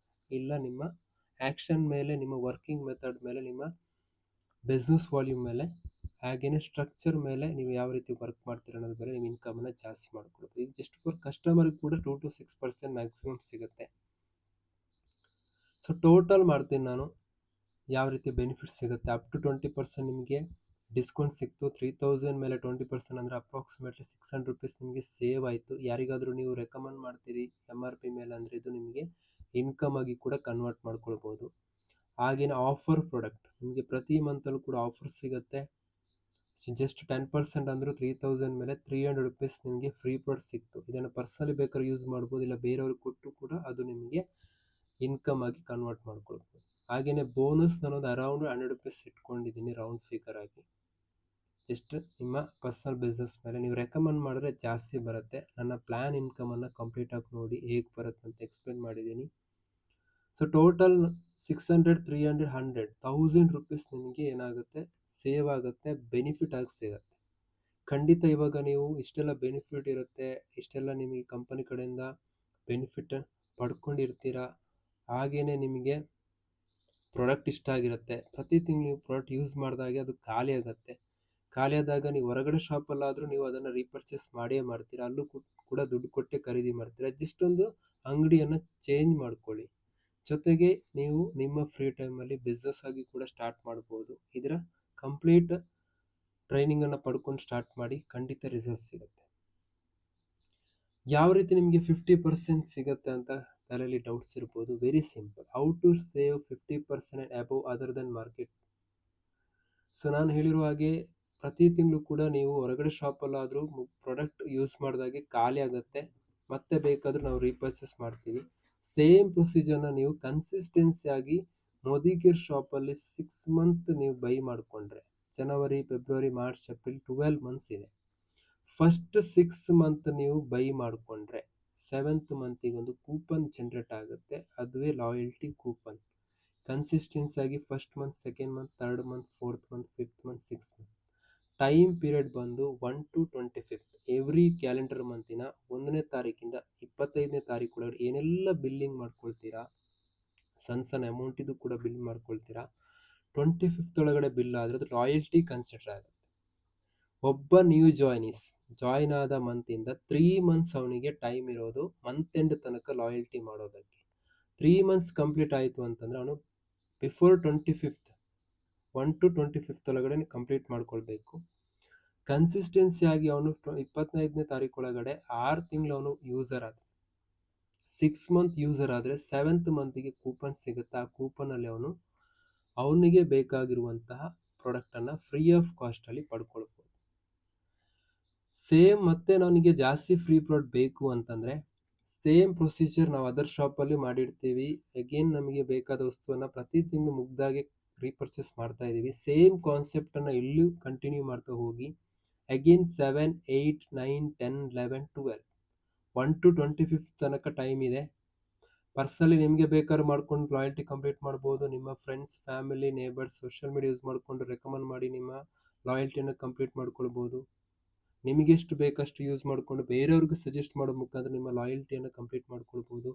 ಇಲ್ಲ, ನಿಮ್ಮ ಆ್ಯಕ್ಷನ್ ಮೇಲೆ, ನಿಮ್ಮ ವರ್ಕಿಂಗ್ ಮೆಥಡ್ ಮೇಲೆ, ನಿಮ್ಮ ಬಿಸ್ನೆಸ್ ವಾಲ್ಯೂಮ್ ಮೇಲೆ, ಹಾಗೆಯೇ ಸ್ಟ್ರಕ್ಚರ್ ಮೇಲೆ ನೀವು ಯಾವ ರೀತಿ ವರ್ಕ್ ಮಾಡ್ತೀರ ಅನ್ನೋದ್ರ ಮೇಲೆ ನೀವು ಇನ್ಕಮನ್ನು ಜಾಸ್ತಿ ಮಾಡ್ಕೊಳ್ಬೋದು. ಇದು ಜಸ್ಟ್ ಫಾರ್ ಕಸ್ಟಮರ್ಗೆ ಕೂಡ 2 to 6% ಮ್ಯಾಕ್ಸಿಮಮ್ ಸಿಗುತ್ತೆ. ಸೊ ಟೋಟಲ್ ಮಾಡ್ತೀನಿ ನಾನು ಯಾವ ರೀತಿ ಬೆನಿಫಿಟ್ ಸಿಗುತ್ತೆ. ಅಪ್ ಟು 20% ನಿಮಗೆ ಡಿಸ್ಕೌಂಟ್ ಸಿಕ್ತು. 3000 ಮೇಲೆ 20% ಅಂದರೆ ಅಪ್ರಾಕ್ಸಿಮೇಟ್ಲಿ 600 ರುಪೀಸ್ ನಿಮಗೆ ಸೇವ್ ಆಯಿತು. ಯಾರಿಗಾದರೂ ನೀವು ರೆಕಮೆಂಡ್ ಮಾಡ್ತೀರಿ MRP ಮೇಲೆ ಅಂದರೆ ಇದು ನಿಮಗೆ ಇನ್ಕಮ್ ಆಗಿ ಕೂಡ ಕನ್ವರ್ಟ್ ಮಾಡ್ಕೊಳ್ಬೋದು. ಹಾಗೆಯೇ ಆಫರ್ ಪ್ರಾಡಕ್ಟ್ ನಿಮಗೆ ಪ್ರತಿ ಮಂತಲ್ಲೂ ಕೂಡ ಆಫರ್ ಸಿಗುತ್ತೆ. ಜಸ್ಟ್ 10% ಅಂದರೂ 3000 ಮೇಲೆ 300 ರುಪೀಸ್ ನಿಮಗೆ ಫ್ರೀ ಪ್ರಾಡಕ್ಟ್ ಸಿಕ್ತು. ಇದನ್ನು ಪರ್ಸನಲಿ ಬೇಕಾದ್ರೆ ಯೂಸ್ ಮಾಡ್ಬೋದು, ಇಲ್ಲ ಬೇರೆಯವ್ರಿಗೆ ಕೊಟ್ಟು ಕೂಡ ಅದು ನಿಮಗೆ ಇನ್ಕಮ್ ಆಗಿ ಕನ್ವರ್ಟ್ ಮಾಡ್ಕೊಳ್ಬೋದು. ಹಾಗೆಯೇ ಬೋನಸ್ ನಾನೊಂದು ಅರೌಂಡ್ 100 ರುಪೀಸ್ ಇಟ್ಕೊಂಡಿದ್ದೀನಿ ರೌಂಡ್ ಫಿಗರ್ ಆಗಿ. ಜಸ್ಟ್ ನಿಮ್ಮ ಪರ್ಸನಲ್ ಬಿಸ್ನೆಸ್ ಮೇಲೆ ನೀವು ರೆಕಮೆಂಡ್ ಮಾಡಿದ್ರೆ ಜಾಸ್ತಿ ಬರುತ್ತೆ. ನನ್ನ ಪ್ಲ್ಯಾನ್ ಇನ್ಕಮನ್ನು ಕಂಪ್ಲೀಟಾಗಿ ನೋಡಿ ಹೇಗೆ ಬರುತ್ತೆ ಅಂತ ಎಕ್ಸ್ಪ್ಲೇನ್ ಮಾಡಿದ್ದೀನಿ. ಸೊ ಟೋಟಲ್ 600, 300, 100, 1000 ರುಪೀಸ್ ನಿಮಗೆ ಏನಾಗುತ್ತೆ ಸೇವ್ ಆಗುತ್ತೆ, ಬೆನಿಫಿಟ್ ಆಗಿ ಸಿಗುತ್ತೆ. ಖಂಡಿತ ಇವಾಗ ನೀವು ಇಷ್ಟೆಲ್ಲ ಬೆನಿಫಿಟ್ ಇರುತ್ತೆ, ಇಷ್ಟೆಲ್ಲ ನಿಮಗೆ ಕಂಪನಿ ಕಡೆಯಿಂದ ಬೆನಿಫಿಟ್ ಪಡ್ಕೊಂಡಿರ್ತೀರ. ಹಾಗೆಯೇ ನಿಮಗೆ ಪ್ರಾಡಕ್ಟ್ ಇಷ್ಟ ಆಗಿರುತ್ತೆ. ಪ್ರತಿ ತಿಂಗಳು ನೀವು ಪ್ರಾಡಕ್ಟ್ ಯೂಸ್ ಮಾಡಿದಾಗೆ ಅದು ಖಾಲಿ ಆಗುತ್ತೆ. ಖಾಲಿ ಆದಾಗ ನೀವು ಹೊರಗಡೆ ಶಾಪಲ್ಲಾದರೂ ನೀವು ಅದನ್ನು ರೀಪರ್ಚೇಸ್ ಮಾಡಿಯೇ ಮಾಡ್ತೀರಾ. ಅಲ್ಲೂ ಕೂಡ ದುಡ್ಡು ಕೊಟ್ಟೆ ಖರೀದಿ ಮಾಡ್ತೀರಾ. ಜಸ್ಟ್ ಒಂದು ಅಂಗಡಿಯನ್ನು ಚೇಂಜ್ ಮಾಡ್ಕೊಳ್ಳಿ. ಜೊತೆಗೆ ನೀವು ನಿಮ್ಮ ಫ್ರೀ ಟೈಮಲ್ಲಿ ಬಿಸ್ನೆಸ್ ಆಗಿ ಕೂಡ ಸ್ಟಾರ್ಟ್ ಮಾಡ್ಬೋದು. ಇದರ ಕಂಪ್ಲೀಟ್ ಟ್ರೈನಿಂಗನ್ನು ಪಡ್ಕೊಂಡು ಸ್ಟಾರ್ಟ್ ಮಾಡಿ, ಖಂಡಿತ ರಿಸಲ್ಟ್ ಸಿಗುತ್ತೆ. ಯಾವ ರೀತಿ ನಿಮಗೆ 50% ಸಿಗುತ್ತೆ ಅಂತ ತಲೆಯಲ್ಲಿ ಡೌಟ್ಸ್ ಇರ್ಬೋದು. Very simple. How to save 50% above other then market. So ನಾನು ಹೇಳಿರುವ ಹಾಗೆ ಪ್ರತಿ ತಿಂಗಳು ಕೂಡ ನೀವು ಹೊರಗಡೆ ಶಾಪಲ್ಲಾದರೂ ಪ್ರಾಡಕ್ಟ್ ಯೂಸ್ ಮಾಡಿದಾಗೆ ಖಾಲಿ ಆಗುತ್ತೆ, ಮತ್ತೆ ಬೇಕಾದರೂ ನಾವು ರೀಪರ್ಚೇಸ್ ಮಾಡ್ತೀವಿ. ಸೇಮ್ ಪ್ರೊಸೀಜರ್ನ ನೀವು ಕನ್ಸಿಸ್ಟೆನ್ಸಿಯಾಗಿ ಮೋದಿಕೇರ್ ಶಾಪಲ್ಲಿ 6 ಮಂತ್ ನೀವು ಬೈ ಮಾಡಿಕೊಂಡ್ರೆ, ಜನವರಿ, ಫೆಬ್ರವರಿ, ಮಾರ್ಚ್, ಏಪ್ರಿಲ್ 12 ಮಂತ್ಸ್ ಇದೆ. ಫಸ್ಟ್ 6 ಮಂತ್ ನೀವು ಬೈ ಮಾಡಿಕೊಂಡ್ರೆ 7th ಮಂತಿಗೆ ಒಂದು ಕೂಪನ್ ಜನರೇಟ್ ಆಗುತ್ತೆ. ಅದುವೇ ಲಾಯಲ್ಟಿ ಕೂಪನ್. ಕನ್ಸಿಸ್ಟೆನ್ಸಿಯಾಗಿ first month, second month, third month, fourth month, fifth month, 6th month. Time period ಬಂದು 1 to 25th. ಎವ್ರಿ ಕ್ಯಾಲೆಂಡರ್ ಮಂತಿನ 1ನೇ ತಾರೀಕಿಂದ 25ನೇ ತಾರೀಕು ಒಳಗಡೆ ಏನೆಲ್ಲ ಬಿಲ್ಲಿಂಗ್ ಮಾಡ್ಕೊಳ್ತೀರಾ, ಸಣ್ಣ ಅಮೌಂಟಿದು ಕೂಡ ಬಿಲ್ ಮಾಡ್ಕೊಳ್ತೀರಾ, 25th ಒಳಗಡೆ ಬಿಲ್ ಆದರೆ ಅದು ರಾಯಲ್ಟಿ ಕನ್ಸಿಡರ್ ಆಗುತ್ತೆ. ಒಬ್ಬ ನ್ಯೂ ಜಾಯಿನ್ ಆದ ಮಂತಿಂದ 3 ಮಂತ್ಸ್ ಅವನಿಗೆ ಟೈಮ್ ಇರೋದು ಮಂತ್ ಎಂಡ್ ತನಕ ಲಾಯಲ್ಟಿ ಮಾಡೋದಕ್ಕೆ. 3 ಮಂತ್ಸ್ ಕಂಪ್ಲೀಟ್ ಆಯಿತು ಅಂತಂದರೆ ಅವನು ಬಿಫೋರ್ 25th 1 to 25th ಒಳಗಡೆ ಕಂಪ್ಲೀಟ್ ಮಾಡ್ಕೊಳ್ಬೇಕು. ಕನ್ಸಿಸ್ಟೆನ್ಸಿಯಾಗಿ ಅವನು 25ನೇ ತಾರೀಕು ಒಳಗಡೆ 6 ತಿಂಗಳು ಅವನು ಯೂಸರ್ ಆದ, 6 ಮಂತ್ ಯೂಸರ್ ಆದರೆ 7th ಮಂತಿಗೆ ಕೂಪನ್ ಸಿಗುತ್ತೆ. ಆ ಕೂಪನಲ್ಲಿ ಅವನಿಗೆ ಬೇಕಾಗಿರುವಂತಹ ಪ್ರಾಡಕ್ಟನ್ನು ಫ್ರೀ ಆಫ್ ಕಾಸ್ಟಲ್ಲಿ ಪಡ್ಕೊಳ್ಬೋದು. ಸೇಮ್ ಮತ್ತೆ ನನಗೆ ಜಾಸ್ತಿ ಫ್ರೀ ಪ್ರಾಡಕ್ಟ್ ಬೇಕು ಅಂತಂದರೆ ಸೇಮ್ ಪ್ರೊಸೀಜರ್ ನಾವು ಅದರ್ ಶಾಪಲ್ಲಿ ಮಾಡಿರ್ತೀವಿ. ಅಗೇನ್ ನಮಗೆ ಬೇಕಾದ ವಸ್ತುವನ್ನು ಪ್ರತಿ ತಿಂಗಳು ಮುಗ್ದಾಗೆ ರೀಪರ್ಚೇಸ್ ಮಾಡ್ತಾ ಇದ್ದೀವಿ. ಸೇಮ್ ಕಾನ್ಸೆಪ್ಟನ್ನು ಇಲ್ಲೂ ಕಂಟಿನ್ಯೂ ಮಾಡ್ತಾ ಹೋಗಿ ಅಗೇನ್ 7, 8, 9, 10, 11, 12, 1 to 25th ತನಕ ಟೈಮ್ ಇದೆ. ಪರ್ಸನಲಿ ನಿಮಗೆ ಬೇಕಾದ್ರೂ ಮಾಡ್ಕೊಂಡು ಲಾಯಲ್ಟಿ ಕಂಪ್ಲೀಟ್ ಮಾಡ್ಬೋದು. ನಿಮ್ಮ friends, family, neighbours, social media use ಮಾಡಿಕೊಂಡು ರೆಕಮೆಂಡ್ ಮಾಡಿ ನಿಮ್ಮ ಲಾಯಲ್ಟಿಯನ್ನು ಕಂಪ್ಲೀಟ್ ಮಾಡ್ಕೊಳ್ಬೋದು. ನಿಮಗೆಷ್ಟು ಬೇಕಷ್ಟು ಯೂಸ್ ಮಾಡಿಕೊಂಡು ಬೇರೆಯವ್ರಿಗೂ ಸಜೆಸ್ಟ್ ಮಾಡೋ ಮುಖಾಂತರ ನಿಮ್ಮ ಲಾಯಲ್ಟಿಯನ್ನು ಕಂಪ್ಲೀಟ್ ಮಾಡ್ಕೊಳ್ಬೋದು.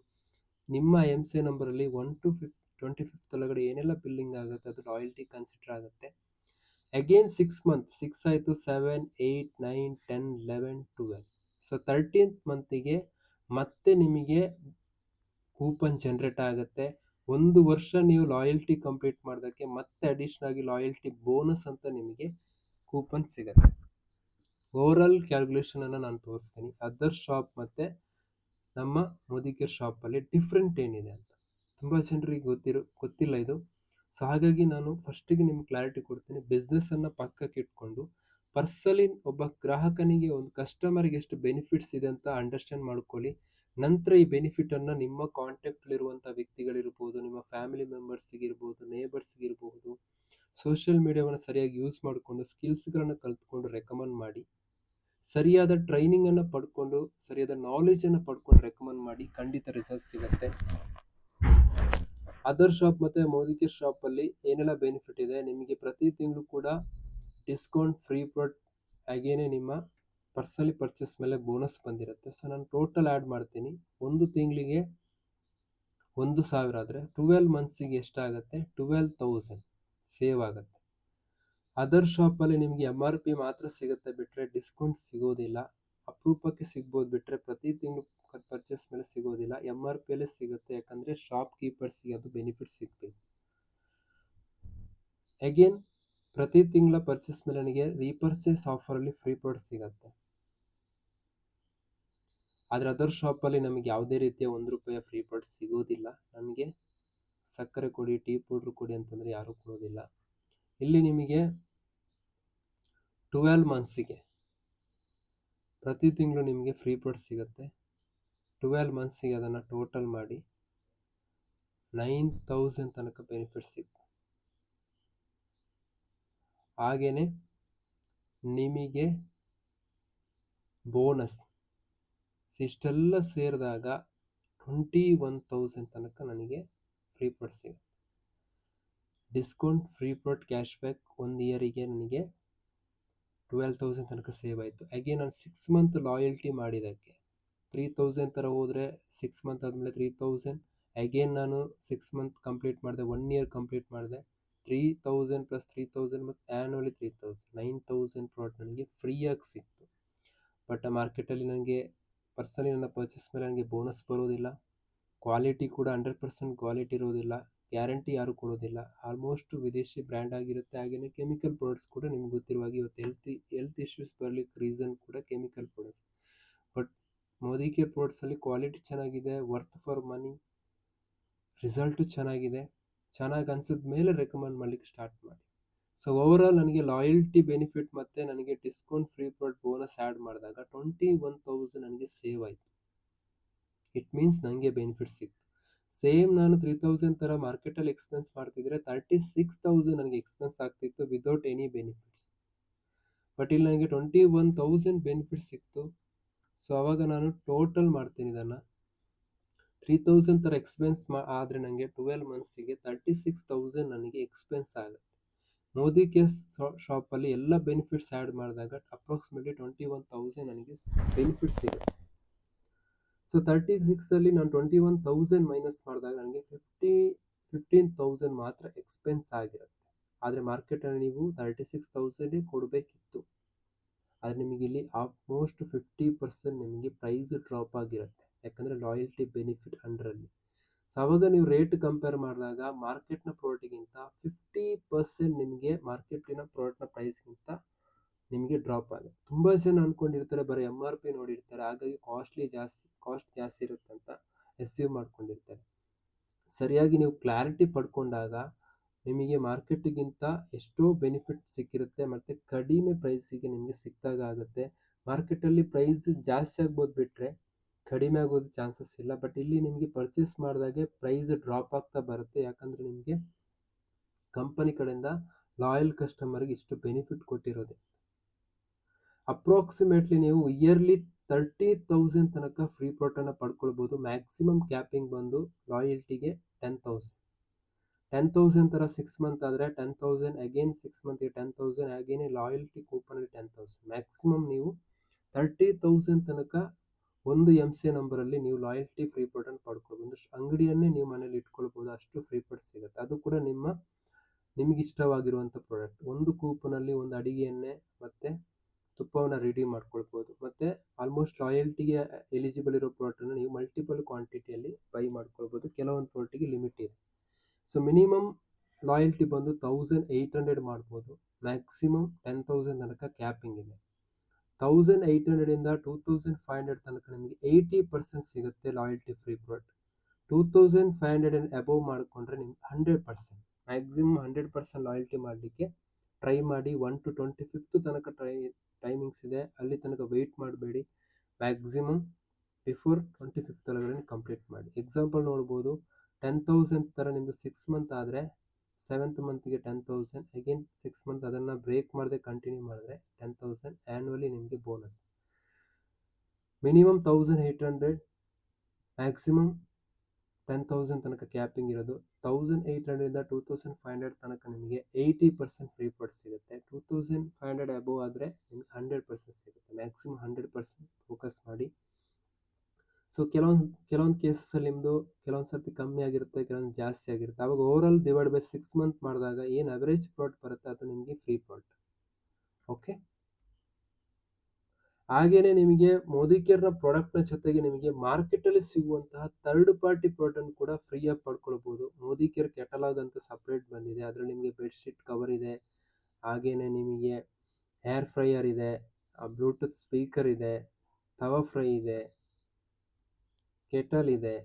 ನಿಮ್ಮ MCA ನಂಬರಲ್ಲಿ 1 to 25th ಒಳಗಡೆ ಏನೆಲ್ಲ ಬಿಲ್ಲಿಂಗ್ ಆಗುತ್ತೆ ಅದು ಲಾಯಲ್ಟಿ ಕನ್ಸಿಡರ್ ಆಗುತ್ತೆ. ಅಗೇನ್ 6 ಮಂತ್, 6 ಆಯಿತು, 7, 8, 9, 10, 11, 12. ಸೊ 13th ಮಂತಿಗೆ ಮತ್ತೆ ನಿಮಗೆ ಕೂಪನ್ ಜನರೇಟ್ ಆಗುತ್ತೆ. 1 ವರ್ಷ ನೀವು ಲಾಯಲ್ಟಿ ಕಂಪ್ಲೀಟ್ ಮಾಡೋದಕ್ಕೆ ಮತ್ತೆ ಅಡಿಷನಲ್ ಆಗಿ ಲಾಯಲ್ಟಿ ಬೋನಸ್ ಅಂತ ನಿಮಗೆ ಕೂಪನ್ ಸಿಗುತ್ತೆ. ಓವರಾಲ್ ಕ್ಯಾಲ್ಕುಲೇಷನನ್ನು ನಾನು ತೋರಿಸ್ತೀನಿ. ಅದರ್ ಶಾಪ್ ಮತ್ತು ನಮ್ಮ ಮೋದಿಕೇರ್ ಶಾಪಲ್ಲಿ ಡಿಫ್ರೆಂಟ್ ಏನಿದೆ ಅಂತ ತುಂಬ ಜನರಿಗೆ ಗೊತ್ತಿಲ್ಲ ಇದು. ಸೊ ಹಾಗಾಗಿ ನಾನು ಫಸ್ಟಿಗೆ ನಿಮ್ಗೆ ಕ್ಲಾರಿಟಿ ಕೊಡ್ತೀನಿ. ಬಿಸ್ನೆಸ್ಸನ್ನು ಪಕ್ಕಕ್ಕೆ ಇಟ್ಕೊಂಡು ಪರ್ಸನಲಿ ಒಬ್ಬ ಗ್ರಾಹಕನಿಗೆ, ಒಂದು ಕಸ್ಟಮರ್ಗೆ ಎಷ್ಟು ಬೆನಿಫಿಟ್ಸ್ ಇದೆ ಅಂತ ಅಂಡರ್ಸ್ಟ್ಯಾಂಡ್ ಮಾಡ್ಕೊಳ್ಳಿ. ನಂತರ ಈ ಬೆನಿಫಿಟನ್ನು ನಿಮ್ಮ ಕಾಂಟ್ಯಾಕ್ಟ್ಲಿರುವಂಥ ವ್ಯಕ್ತಿಗಳಿರ್ಬೋದು, ನಿಮ್ಮ ಫ್ಯಾಮಿಲಿ ಮೆಂಬರ್ಸಿಗಿರ್ಬೋದು, ನೇಬರ್ಸ್ಗಿರ್ಬೋದು, ಸೋಷಿಯಲ್ ಮೀಡಿಯಾವನ್ನು ಸರಿಯಾಗಿ ಯೂಸ್ ಮಾಡಿಕೊಂಡು ಸ್ಕಿಲ್ಸ್ಗಳನ್ನು ಕಲ್ತ್ಕೊಂಡು ರೆಕಮೆಂಡ್ ಮಾಡಿ. ಸರಿಯಾದ ಟ್ರೈನಿಂಗನ್ನು ಪಡ್ಕೊಂಡು ಸರಿಯಾದ ನಾಲೆಜನ್ನು ಪಡ್ಕೊಂಡು ರೆಕಮೆಂಡ್ ಮಾಡಿ, ಖಂಡಿತ ರಿಸಲ್ಟ್ ಸಿಗುತ್ತೆ. ಅದರ್ ಶಾಪ್ ಮತ್ತು ಮೋದಿಕೆ ಶಾಪಲ್ಲಿ ಏನೆಲ್ಲ ಬೆನಿಫಿಟ್ ಇದೆ, ನಿಮಗೆ ಪ್ರತಿ ತಿಂಗಳು ಕೂಡ ಡಿಸ್ಕೌಂಟ್, ಫ್ರೀ ಪ್ರಾಡಕ್ಟ್, ಹಾಗೇನೆ ನಿಮ್ಮ ಪರ್ಸನಲಿ ಪರ್ಚೇಸ್ ಮೇಲೆ ಬೋನಸ್ ಬಂದಿರುತ್ತೆ. ಸೊ ನಾನು ಟೋಟಲ್ ಆ್ಯಡ್ ಮಾಡ್ತೀನಿ. ಒಂದು ತಿಂಗಳಿಗೆ 1,000 ಆದರೆ 12 ಮಂತ್ಸಿಗೆ ಎಷ್ಟಾಗುತ್ತೆ, 12,000 ಸೇವ್ ಆಗುತ್ತೆ. ಅದರ್ ಶಾಪಲ್ಲಿ ನಿಮಗೆ MRP ಮಾತ್ರ ಸಿಗುತ್ತೆ ಬಿಟ್ಟರೆ ಡಿಸ್ಕೌಂಟ್ ಸಿಗೋದಿಲ್ಲ. ಅಪರೂಪಕ್ಕೆ ಸಿಗ್ಬೋದು ಬಿಟ್ಟರೆ ಪ್ರತಿ ತಿಂಗಳು ಪರ್ಚೇಸ್ ಮೇಲೆ ಸಿಗೋದಿಲ್ಲ. MRPಯಲ್ಲೇ ಸಿಗುತ್ತೆ, ಯಾಕಂದರೆ ಶಾಪ್ ಕೀಪರ್ಸ್ಗೆ ಅದು ಬೆನಿಫಿಟ್ ಸಿಗಬೇಕು. ಅಗೇನ್ ಪ್ರತಿ ತಿಂಗಳ ಪರ್ಚೇಸ್ ಮೇಲೆ ನನಗೆ ರೀಪರ್ಚೇಸ್ ಆಫರಲ್ಲಿ ಫ್ರೀ ಪ್ರಾಡಕ್ಟ್ ಸಿಗುತ್ತೆ. ಆದರೆ ಅದರ್ ಶಾಪಲ್ಲಿ ನಮಗೆ ಯಾವುದೇ ರೀತಿಯ ₹1 ಫ್ರೀ ಪ್ರಾಡಕ್ಟ್ ಸಿಗೋದಿಲ್ಲ. ನನಗೆ ಸಕ್ಕರೆ ಕೊಡಿ, ಟೀ ಪೌಡ್ರ್ ಕೊಡಿ ಅಂತಂದರೆ ಯಾರೂ ಕೊಡೋದಿಲ್ಲ. ಇಲ್ಲಿ ನಿಮಗೆ 12 ಮಂತ್ಸಿಗೆ ಪ್ರತಿ ತಿಂಗಳು ನಿಮಗೆ ಫ್ರೀ ಪ್ರಾಡಕ್ಟ್ ಸಿಗುತ್ತೆ. 12 ಮಂತ್ಸಿಗೆ ಅದನ್ನು ಟೋಟಲ್ ಮಾಡಿ 9,000 ತನಕ ಬೆನಿಫಿಟ್ ಸಿಗುತ್ತೆ. ಹಾಗೆಯೇ ನಿಮಗೆ ಬೋನಸ್ ಇಷ್ಟೆಲ್ಲ ಸೇರಿದಾಗ 21,000 ತನಕ ನನಗೆ ಫ್ರೀ ಪ್ರಾಡಕ್ಟ್ ಸಿಗುತ್ತೆ. Discount, free product, cash back 1 ಇಯರಿಗೆ ನನಗೆ 12,000 ತನಕ ಸೇವ್ ಆಯಿತು. ಅಗೇನ್ ನಾನು 6 ಮಂತ್ ಲಾಯಲ್ಟಿ ಮಾಡಿದ್ದಕ್ಕೆ 3,000 ಥರ ಹೋದರೆ 6 ಮಂತ್ ಆದಮೇಲೆ 3,000. ಅಗೇನ್ ನಾನು 6 ಮಂತ್ ಕಂಪ್ಲೀಟ್ ಮಾಡಿದೆ, 1 ಇಯರ್ ಕಂಪ್ಲೀಟ್ ಮಾಡಿದೆ, 3,000 ಪ್ಲಸ್ 3,000 ಮತ್ತು ಆ್ಯನ್ಯುವಲಿ 3,000, 9,000 ಪ್ರಾಡಕ್ಟ್ ನನಗೆ ಫ್ರೀಯಾಗಿ ಸಿಕ್ತು. ಬಟ್ ಮಾರ್ಕೆಟಲ್ಲಿ ನನಗೆ ಪರ್ಸನಲಿ ನನ್ನ ಪರ್ಚೇಸ್ ಮೇಲೆ ನನಗೆ ಬೋನಸ್ ಬರೋದಿಲ್ಲ. ಕ್ವಾಲಿಟಿ ಕೂಡ 100% ಕ್ವಾಲಿಟಿ ಇರೋದಿಲ್ಲ, ಗ್ಯಾರಂಟಿ ಯಾರು ಕೊಡೋದಿಲ್ಲ. ಆಲ್ಮೋಸ್ಟ್ ವಿದೇಶಿ ಬ್ರ್ಯಾಂಡ್ ಆಗಿರುತ್ತೆ. ಹಾಗೆಯೇ ಕೆಮಿಕಲ್ ಪ್ರಾಡಕ್ಟ್ಸ್ ಕೂಡ ನಿಮ್ಗೆ ಗೊತ್ತಿರುವ ಹಾಗೆ ಇವತ್ತು ಹೆಲ್ತ್ ಇಶ್ಯೂಸ್ ಬರಲಿಕ್ಕೆ ರೀಸನ್ ಕೂಡ chemical products. But Modi care ಪ್ರಾಡಕ್ಟ್ಸಲ್ಲಿ ಕ್ವಾಲಿಟಿ ಚೆನ್ನಾಗಿದೆ, ವರ್ತ್ ಫಾರ್ ಮನಿ, ರಿಸಲ್ಟು ಚೆನ್ನಾಗಿದೆ. ಚೆನ್ನಾಗಿ ಅನ್ಸಿದ ಮೇಲೆ ರೆಕಮೆಂಡ್ ಮಾಡಲಿಕ್ಕೆ ಸ್ಟಾರ್ಟ್ ಮಾಡಿ. ಸೊ ಓವರಾಲ್ ನನಗೆ ಲಾಯಲ್ಟಿ ಬೆನಿಫಿಟ್ ಮತ್ತು ನನಗೆ discount, free product, bonus add ಮಾಡಿದಾಗ 21,000 ನನಗೆ ಸೇವ್ ಆಯಿತು. ಇಟ್ ಮೀನ್ಸ್ ನನಗೆ ಬೆನಿಫಿಟ್ ಸಿಕ್ತು. ಸೇಮ್ ನಾನು 3,000 ಥರ ಮಾರ್ಕೆಟಲ್ಲಿ ಎಕ್ಸ್ಪೆನ್ಸ್ ಮಾಡ್ತಿದ್ರೆ 36,000 ನನಗೆ ಎಕ್ಸ್ಪೆನ್ಸ್ ಆಗ್ತಿತ್ತು ವಿದೌಟ್ ಎನಿ ಬೆನಿಫಿಟ್ಸ್. ಬಟ್ ಇಲ್ಲಿ ನನಗೆ 21,000 ಬೆನಿಫಿಟ್ ಸಿಕ್ತು. ಸೊ ಆವಾಗ ನಾನು ಟೋಟಲ್ ಮಾಡ್ತೀನಿ ಇದನ್ನು. 3,000 ಥರ ಎಕ್ಸ್ಪೆನ್ಸ್ ಆದರೆ ನನಗೆ 12 ಮಂತ್ಸಿಗೆ 36,000 ನನಗೆ ಎಕ್ಸ್ಪೆನ್ಸ್ ಆಗುತ್ತೆ. ಮೋದಿ ಕೇರ್ ಶಾಪಲ್ಲಿ ಎಲ್ಲ ಬೆನಿಫಿಟ್ಸ್ ಆ್ಯಡ್ ಮಾಡಿದಾಗ ಅಪ್ರಾಕ್ಸಿಮೇಟ್ಲಿ 21,000 ನನಗೆ ಬೆನಿಫಿಟ್ ಸಿಗುತ್ತೆ. ಸೊ 36ಅಲ್ಲಿ ನಾನು 21,000 ಮೈನಸ್ ಮಾಡಿದಾಗ ನನಗೆ 15,000 ಮಾತ್ರ ಎಕ್ಸ್ಪೆನ್ಸ್ ಆಗಿರುತ್ತೆ. ಆದರೆ ಮಾರ್ಕೆಟಲ್ಲಿ ನೀವು 36,000 ಕೊಡಬೇಕಿತ್ತು. ಆದರೆ ನಿಮಗೆ ಇಲ್ಲಿ ಆಲ್ಮೋಸ್ಟ್ 50% ನಿಮಗೆ ಪ್ರೈಸ್ ಡ್ರಾಪ್ ಆಗಿರುತ್ತೆ, ಯಾಕಂದರೆ ಲಾಯಲ್ಟಿ ಬೆನಿಫಿಟ್ 100ಅಲ್ಲಿ. ಸೊ ಆವಾಗ ನೀವು ರೇಟ್ ಕಂಪೇರ್ ಮಾಡಿದಾಗ ಮಾರ್ಕೆಟ್ನ ಪ್ರಾಡಕ್ಟ್ಗಿಂತ 50% ನಿಮಗೆ ಮಾರ್ಕೆಟಿನ ಪ್ರಾಡಕ್ಟ್ನ ಪ್ರೈಸ್ಗಿಂತ ನಿಮಗೆ ಡ್ರಾಪ್ ಆಗುತ್ತೆ. ತುಂಬ ಜನ ಅಂದ್ಕೊಂಡಿರ್ತಾರೆ ಬರೀ MRP ನೋಡಿರ್ತಾರೆ, ಹಾಗಾಗಿ ಕಾಸ್ಟ್ ಜಾಸ್ತಿ ಇರುತ್ತೆ ಅಂತ ಎಸ್ಯೂಮ್ ಮಾಡ್ಕೊಂಡಿರ್ತಾರೆ. ಸರಿಯಾಗಿ ನೀವು ಕ್ಲಾರಿಟಿ ಪಡ್ಕೊಂಡಾಗ ನಿಮಗೆ ಮಾರ್ಕೆಟಿಗಿಂತ ಎಷ್ಟೋ ಬೆನಿಫಿಟ್ ಸಿಕ್ಕಿರುತ್ತೆ ಮತ್ತು ಕಡಿಮೆ ಪ್ರೈಸಿಗೆ ನಿಮಗೆ ಸಿಕ್ಕಿದಾಗ ಆಗುತ್ತೆ. ಮಾರ್ಕೆಟಲ್ಲಿ ಪ್ರೈಸ್ ಜಾಸ್ತಿ ಆಗ್ಬೋದು ಬಿಟ್ಟರೆ ಕಡಿಮೆ ಆಗೋದು ಚಾನ್ಸಸ್ ಇಲ್ಲ. ಬಟ್ ಇಲ್ಲಿ ನಿಮಗೆ ಪರ್ಚೇಸ್ ಮಾಡಿದಾಗೆ ಪ್ರೈಸ್ ಡ್ರಾಪ್ ಆಗ್ತಾ ಬರುತ್ತೆ, ಯಾಕಂದರೆ ನಿಮಗೆ ಕಂಪನಿ ಕಡೆಯಿಂದ ಲಾಯಲ್ ಕಸ್ಟಮರ್ಗೆ ಇಷ್ಟು ಬೆನಿಫಿಟ್ ಕೊಟ್ಟಿರೋದೆ. ಅಪ್ರಾಕ್ಸಿಮೇಟ್ಲಿ ನೀವು ಇಯರ್ಲಿ 30,000 ತನಕ ಫ್ರೀ ಪ್ರಾಡಕ್ಟನ್ನು ಪಡ್ಕೊಳ್ಬೋದು. ಮ್ಯಾಕ್ಸಿಮಮ್ ಕ್ಯಾಪಿಂಗ್ ಬಂದು ಲಾಯಲ್ಟಿಗೆ 10,000 ಥರ 6 ಮಂತ್ ಆದರೆ 10,000, ಅಗೇನ್ 6 ಮಂತ್ಗೆ 10,000, ಹಾಗೇನೆ ಲಾಯಲ್ಟಿ ಕೂಪನಲ್ಲಿ 10,000. ಮ್ಯಾಕ್ಸಿಮಮ್ ನೀವು 30,000 ತನಕ ಒಂದು MCA ನಂಬರಲ್ಲಿ ನೀವು ಲಾಯಲ್ಟಿ ಫ್ರೀ ಪ್ರಾಡಕ್ಟ್ ಪಡ್ಕೊಳ್ಬೋದು. ಅಂಗಡಿಯನ್ನೇ ನೀವು ಮನೇಲಿ ಇಟ್ಕೊಳ್ಬೋದು, ಅಷ್ಟು ಫ್ರೀ ಪ್ರಾಡಕ್ಟ್ ಸಿಗುತ್ತೆ. ಅದು ಕೂಡ ನಿಮಗೆ ಇಷ್ಟವಾಗಿರುವಂಥ ಪ್ರಾಡಕ್ಟ್. ಒಂದು ಕೂಪನಲ್ಲಿ ಒಂದು ಅಡಿಗೆ ಎಣ್ಣೆ ಮತ್ತು ತುಪ್ಪವನ್ನು ರಿಡೀಮ್ ಮಾಡ್ಕೊಳ್ಬೋದು. ಮತ್ತು ಆಲ್ಮೋಸ್ಟ್ ಲಾಯಲ್ಟಿಗೆ ಎಲಿಜಿಬಲ್ ಇರೋ ಪ್ರಾಡಕ್ಟನ್ನು ನೀವು ಮಲ್ಟಿಪಲ್ ಕ್ವಾಂಟಿಟಿಯಲ್ಲಿ ಬೈ ಮಾಡ್ಕೊಳ್ಬೋದು. ಕೆಲವೊಂದು ಪ್ರಾಡಕ್ಟಿಗೆ ಲಿಮಿಟ್ ಇದೆ. ಸೊ ಮಿನಿಮಮ್ ಲಾಯಲ್ಟಿ ಬಂದು 1,800 ಮಾಡ್ಬೋದು, ಮ್ಯಾಕ್ಸಿಮಮ್ 10,000 ತನಕ ಕ್ಯಾಪಿಂಗ್ ಇದೆ. 1,800ಇಂದ 2,500 ತನಕ ನಿಮಗೆ 80% ಸಿಗುತ್ತೆ ಲಾಯಲ್ಟಿ ಫ್ರೀ ಪ್ರಾಡಕ್ಟ್. 2,500 ಅಬೋವ್ ಮಾಡಿಕೊಂಡ್ರೆ ನಿಮ್ಗೆ 100%, ಮ್ಯಾಕ್ಸಿಮಮ್ 100% ಲಾಯಲ್ಟಿ ಮಾಡಲಿಕ್ಕೆ ಟ್ರೈ ಮಾಡಿ. 1 to 25th ತನಕ ಟೈಮಿಂಗ್ಸ್ ಇದೆ, ಅಲ್ಲಿ ತನಕ ವೆಯ್ಟ್ ಮಾಡಬೇಡಿ. ಮ್ಯಾಕ್ಸಿಮಮ್ ಬಿಫೋರ್ 25th ಒಳಗಡೆ ಕಂಪ್ಲೀಟ್ ಮಾಡಿ. ಎಕ್ಸಾಂಪಲ್ ನೋಡ್ಬೋದು, 10,000 ಥರ ನಿಮ್ಮದು 6 ಮಂತ್ ಆದರೆ 7th ಮಂತ್ಗೆ 10,000, ಅಗೇನ್ 6 ಮಂತ್ ಅದನ್ನು ಬ್ರೇಕ್ ಮಾಡದೆ ಕಂಟಿನ್ಯೂ ಮಾಡಿದ್ರೆ 10,000 ಆ್ಯನ್ಯುವಲಿ ನಿಮಗೆ ಬೋನಸ್. ಮಿನಿಮಮ್ 1800, ಮ್ಯಾಕ್ಸಿಮಮ್ 10,000 ತನಕ ಕ್ಯಾಪಿಂಗ್ ಇರೋದು. 1800 2500 ತನಕ ನಿಮಗೆ 80% ಫ್ರೀ ಪ್ರಾಡಕ್ಟ್ ಸಿಗುತ್ತೆ. 2500 ಅಬೋವ್ ಆದರೆ ನಿಮಗೆ 100% ಸಿಗುತ್ತೆ. ಮ್ಯಾಕ್ಸಿಮಮ್ 100% ಫೋಕಸ್ ಮಾಡಿ. ಸೊ ಕೆಲವೊಂದು ಕೇಸಸಲ್ಲಿ ನಿಮ್ಮದು ಕೆಲವೊಂದು ಸರ್ತಿ ಕಮ್ಮಿ ಆಗಿರುತ್ತೆ, ಕೆಲವೊಂದು ಜಾಸ್ತಿ ಆಗಿರುತ್ತೆ. ಆವಾಗ ಓವರಾಲ್ ಡಿವೈಡ್ ಬೈ 6 ಮಂತ್ ಮಾಡಿದಾಗ ಏನು ಅವರೇಜ್ ಪ್ರಾಡಕ್ಟ್ ಬರುತ್ತೆ ಅದು ನಿಮಗೆ ಫ್ರೀ ಪ್ರಾಡಕ್ಟ್. ಓಕೆ, ಹಾಗೇನೆ ನಿಮಗೆ ಮೋದಿ ಕೇರ್ನ ಪ್ರಾಡಕ್ಟ್ನ ಜೊತೆಗೆ ನಿಮಗೆ ಮಾರ್ಕೆಟಲ್ಲಿ ಸಿಗುವಂತಹ ಥರ್ಡ್ ಪಾರ್ಟಿ ಪ್ರಾಡಕ್ಟ್ ಕೂಡ ಫ್ರೀಯಾಗಿ ಪಡ್ಕೊಳ್ಬೋದು. ಮೋದಿ ಕೇರ್ ಕೆಟಲಾಗ್ ಅಂತ ಸಪ್ರೇಟ್ ಬಂದಿದೆ. ಅದರಲ್ಲಿ ನಿಮಗೆ ಬೆಡ್ಶೀಟ್ ಕವರ್ ಇದೆ, ಹಾಗೇನೆ ನಿಮಗೆ ಹೇರ್ ಫ್ರೈಯರ್ ಇದೆ, ಬ್ಲೂಟೂತ್ ಸ್ಪೀಕರ್ ಇದೆ, ತವಾ ಫ್ರೈ ಇದೆ, ಕೆಟಲ್ ಇದೆ,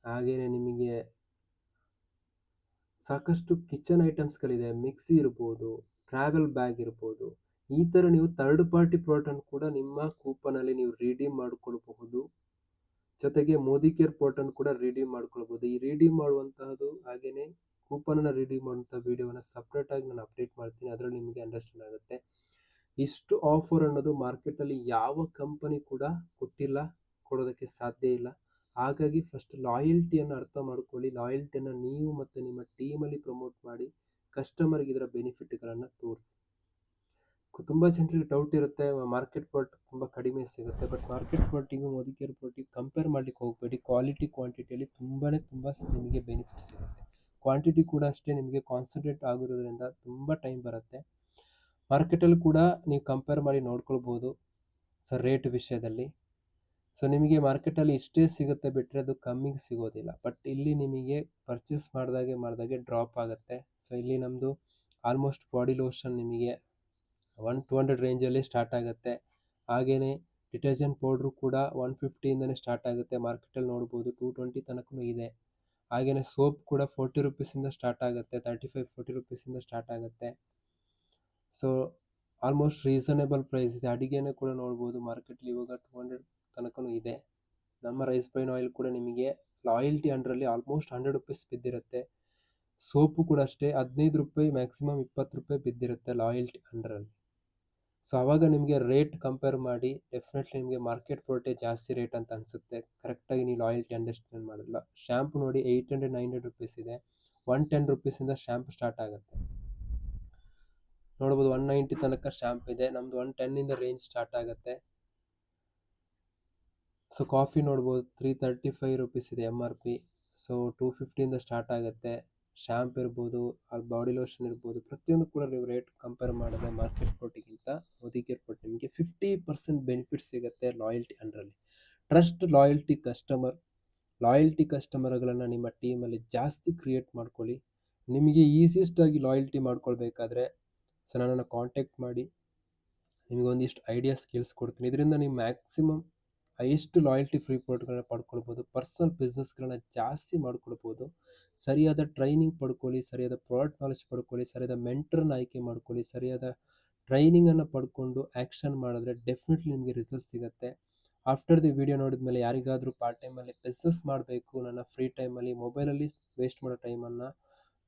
ಹಾಗೇನೆ ನಿಮಗೆ ಸಾಕಷ್ಟು ಕಿಚನ್ ಐಟಮ್ಸ್ಗಳಿದೆ, ಮಿಕ್ಸಿ ಇರ್ಬೋದು, ಟ್ರಾವೆಲ್ ಬ್ಯಾಗ್ ಇರ್ಬೋದು. ಈ ಥರ ನೀವು ಥರ್ಡ್ ಪಾರ್ಟಿ ಪ್ರಾಡಕ್ಟ್ ಕೂಡ ನಿಮ್ಮ ಕೂಪನಲ್ಲಿ ನೀವು ರಿಡೀಮ್ ಮಾಡಿಕೊಳ್ಬಹುದು. ಜೊತೆಗೆ ಮೋದಿ ಕೇರ್ ಪ್ರಾಡಕ್ಟ್ ಕೂಡ ರಿಡೀಮ್ ಮಾಡ್ಕೊಳ್ಬಹುದು. ಈ ರಿಡೀಮ್ ಮಾಡುವಂತಹದ್ದು ಹಾಗೇನೆ ಕೂಪನನ್ನು ರಿಡೀಮ್ ಮಾಡುವಂಥ ವಿಡಿಯೋನ ಸಪ್ರೇಟ್ ಆಗಿ ನಾನು ಅಪ್ಡೇಟ್ ಮಾಡ್ತೀನಿ, ಅದರಲ್ಲಿ ನಿಮಗೆ ಅಂಡರ್ಸ್ಟ್ಯಾಂಡ್ ಆಗುತ್ತೆ. ಇಷ್ಟು ಆಫರ್ ಅನ್ನೋದು ಮಾರ್ಕೆಟಲ್ಲಿ ಯಾವ ಕಂಪನಿ ಕೂಡ ಕೊಟ್ಟಿಲ್ಲ, ಕೊಡೋದಕ್ಕೆ ಸಾಧ್ಯ ಇಲ್ಲ. ಹಾಗಾಗಿ ಫಸ್ಟ್ ಲಾಯಲ್ಟಿಯನ್ನು ಅರ್ಥ ಮಾಡ್ಕೊಳ್ಳಿ. ಲಾಯಲ್ಟಿಯನ್ನು ನೀವು ಮತ್ತು ನಿಮ್ಮ ಟೀಮಲ್ಲಿ ಪ್ರಮೋಟ್ ಮಾಡಿ ಕಸ್ಟಮರ್ಗೆ ಇದರ ಬೆನಿಫಿಟ್ಗಳನ್ನು ತೋರಿಸಿ. ತುಂಬ ಜನರಿಗೆ ಡೌಟ್ ಇರುತ್ತೆ, ಮಾರ್ಕೆಟ್ ಪ್ರಾಡಕ್ಟ್ ತುಂಬ ಕಡಿಮೆ ಸಿಗುತ್ತೆ. ಬಟ್ ಮಾರ್ಕೆಟ್ ಪ್ರಾಡಕ್ಟಿಗೂ ಮೋದಿ ಕೇರ್ ಪ್ರಾಡಕ್ಟಿಗೆ ಕಂಪೇರ್ ಮಾಡಲಿಕ್ಕೆ ಹೋಗಬೇಡಿ. ಕ್ವಾಲಿಟಿ ಕ್ವಾಂಟಿಟಿಯಲ್ಲಿ ತುಂಬ ನಿಮಗೆ ಬೆನಿಫಿಟ್ ಸಿಗುತ್ತೆ. ಕ್ವಾಂಟಿಟಿ ಕೂಡ ಅಷ್ಟೇ ನಿಮಗೆ ಕಾನ್ಸಂಟ್ರೇಟ್ ಆಗಿರೋದ್ರಿಂದ ತುಂಬ ಟೈಮ್ ಬರುತ್ತೆ. ಮಾರ್ಕೆಟಲ್ಲಿ ಕೂಡ ನೀವು ಕಂಪೇರ್ ಮಾಡಿ ನೋಡ್ಕೊಳ್ಬೋದು ಸರ್ ರೇಟ್ ವಿಷಯದಲ್ಲಿ. ಸೊ ನಿಮಗೆ ಮಾರ್ಕೆಟಲ್ಲಿ ಇಷ್ಟೇ ಸಿಗುತ್ತೆ ಬಿಟ್ಟರೆ ಅದು ಕಮ್ಮಿಗೆ ಸಿಗೋದಿಲ್ಲ. ಬಟ್ ಇಲ್ಲಿ ನಿಮಗೆ ಪರ್ಚೇಸ್ ಮಾಡಿದಾಗೆ ಡ್ರಾಪ್ ಆಗುತ್ತೆ. ಸೊ ಇಲ್ಲಿ ನಮ್ಮದು ಆಲ್ಮೋಸ್ಟ್ ಬಾಡಿ ಲೋಷನ್ ನಿಮಗೆ 100-200 ರೇಂಜಲ್ಲಿ ಸ್ಟಾರ್ಟ್ ಆಗುತ್ತೆ. ಹಾಗೆಯೇ ಡಿಟರ್ಜೆಂಟ್ ಪೌಡ್ರು ಕೂಡ 150ಇಂದನೇ ಸ್ಟಾರ್ಟ್ ಆಗುತ್ತೆ. ಮಾರ್ಕೆಟಲ್ಲಿ ನೋಡ್ಬೋದು 220 ತನಕ ಇದೆ. ಹಾಗೆಯೇ ಸೋಪ್ ಕೂಡ 40 ರುಪೀಸಿಂದ ಸ್ಟಾರ್ಟ್ ಆಗುತ್ತೆ, 35-40 ರುಪೀಸಿಂದ ಸ್ಟಾರ್ಟ್ ಆಗುತ್ತೆ. ಸೊ ಆಲ್ಮೋಸ್ಟ್ ರೀಸನೇಬಲ್ ಪ್ರೈಸ್ ಇದೆ. ಅಡಿಗೆನೂ ಕೂಡ ನೋಡ್ಬೋದು ಮಾರ್ಕೆಟಲ್ಲಿ ಇವಾಗ 200 ತನಕ ಇದೆ. ನಮ್ಮ ರೈಸ್ ಬ್ರೈನ್ ಆಯಿಲ್ ಕೂಡ ನಿಮಗೆ ಲಾಯಲ್ಟಿ ಅಂಡರಲ್ಲಿ ಆಲ್ಮೋಸ್ಟ್ 100 ರುಪೀಸ್ ಬಿದ್ದಿರುತ್ತೆ. ಸೋಪು ಕೂಡ ಅಷ್ಟೇ 15 ರೂಪಾಯಿ, ಮ್ಯಾಕ್ಸಿಮಮ್ 20 ರೂಪಾಯಿ ಬಿದ್ದಿರುತ್ತೆ ಲಾಯಲ್ಟಿ ಅಂಡರಲ್ಲಿ. ಸೊ ಆವಾಗ ನಿಮಗೆ ರೇಟ್ ಕಂಪೇರ್ ಮಾಡಿ ಡೆಫಿನೆಟ್ಲಿ ನಿಮಗೆ ಮಾರ್ಕೆಟ್ ಪ್ರಾಡಕ್ಟೇ ಜಾಸ್ತಿ ರೇಟ್ ಅಂತ ಅನಿಸುತ್ತೆ, ಕರೆಕ್ಟಾಗಿ ನೀವು ಲಾಯಲ್ಟಿ ಅಂಡರ್ಸ್ಟ್ಯಾಂಡ್ ಮಾಡಿಲ್ಲ. ಶ್ಯಾಂಪು ನೋಡಿ 800-900 ರುಪೀಸ್ ಇದೆ. 110 ರುಪೀಸಿಂದ ಶ್ಯಾಂಪು ಸ್ಟಾರ್ಟ್ ಆಗುತ್ತೆ. ನೋಡ್ಬೋದು 190 ತನಕ ಶ್ಯಾಂಪ್ ಇದೆ. ನಮ್ಮದು 110ಇಂದ ರೇಂಜ್ ಸ್ಟಾರ್ಟ್ ಆಗುತ್ತೆ. ಸೊ ಕಾಫಿ ನೋಡ್ಬೋದು 335 ರುಪೀಸ್ ಇದೆ MRP. ಸೊ 250ಇಂದ ಸ್ಟಾರ್ಟ್ ಆಗುತ್ತೆ. ಶ್ಯಾಂಪ್ ಇರ್ಬೋದು, ಅಲ್ಲಿ ಬಾಡಿ ಲೋಷನ್ ಇರ್ಬೋದು, ಪ್ರತಿಯೊಂದು ಕೂಡ ನೀವು ರೇಟ್ ಕಂಪೇರ್ ಮಾಡಿದ್ರೆ ಮಾರ್ಕೆಟ್ ಪ್ರಾಡಕ್ಟ್ಗಿಂತ ಮೋದಿ ಕೇರ್ ಪ್ರಾಡಕ್ಟ್ ನಿಮಗೆ 50% ಬೆನಿಫಿಟ್ ಸಿಗುತ್ತೆ ಲಾಯಲ್ಟಿ ಅಂಡರಲ್ಲಿ. ಟ್ರಸ್ಟ್ ಲಾಯಲ್ಟಿ ಕಸ್ಟಮರ್ಗಳನ್ನು ನಿಮ್ಮ ಟೀಮಲ್ಲಿ ಜಾಸ್ತಿ ಕ್ರಿಯೇಟ್ ಮಾಡ್ಕೊಳ್ಳಿ. ನಿಮಗೆ ಈಸಿಯೆಸ್ಟಾಗಿ ಲಾಯಲ್ಟಿ ಮಾಡ್ಕೊಳ್ಬೇಕಾದ್ರೆ ಸೊ ನನ್ನನ್ನು ಕಾಂಟ್ಯಾಕ್ಟ್ ಮಾಡಿ, ನಿಮಗೆ ಒಂದಿಷ್ಟು ಐಡಿಯಾಸ್ ಕೊಡ್ತೀನಿ. ಇದರಿಂದ ನೀವು ಮ್ಯಾಕ್ಸಿಮಮ್ ಹೈಯೆಸ್ಟ್ ಲಾಯಲ್ಟಿ ಫ್ರೀ ಪ್ರಾಡಕ್ಟ್ಗಳನ್ನ ಪಡ್ಕೊಳ್ಬೋದು. ಪರ್ಸನಲ್ ಬಿಸ್ನೆಸ್ಗಳನ್ನ ಜಾಸ್ತಿ ಮಾಡ್ಕೊಳ್ಬೋದು. ಸರಿಯಾದ ಟ್ರೈನಿಂಗ್ ಪಡ್ಕೊಳ್ಳಿ, ಸರಿಯಾದ ಪ್ರಾಡಕ್ಟ್ ನಾಲೆಜ್ ಪಡ್ಕೊಳ್ಳಿ, ಸರಿಯಾದ ಮೆಂಟರ್ನ ಆಯ್ಕೆ ಮಾಡ್ಕೊಳ್ಳಿ, ಸರಿಯಾದ ಟ್ರೈನಿಂಗನ್ನು ಪಡ್ಕೊಂಡು ಆ್ಯಕ್ಷನ್ ಮಾಡಿದ್ರೆ ಡೆಫಿನೆಟ್ಲಿ ನಿಮಗೆ ರಿಸಲ್ಟ್ ಸಿಗುತ್ತೆ. ಆಫ್ಟರ್ ದಿ ವಿಡಿಯೋ ನೋಡಿದ ಮೇಲೆ ಯಾರಿಗಾದರೂ ಪಾರ್ಟ್ ಟೈಮಲ್ಲಿ ಬಿಸ್ನೆಸ್ ಮಾಡಬೇಕು, ನನ್ನ ಫ್ರೀ ಟೈಮಲ್ಲಿ ಮೊಬೈಲಲ್ಲಿ ವೇಸ್ಟ್ ಮಾಡೋ ಟೈಮನ್ನು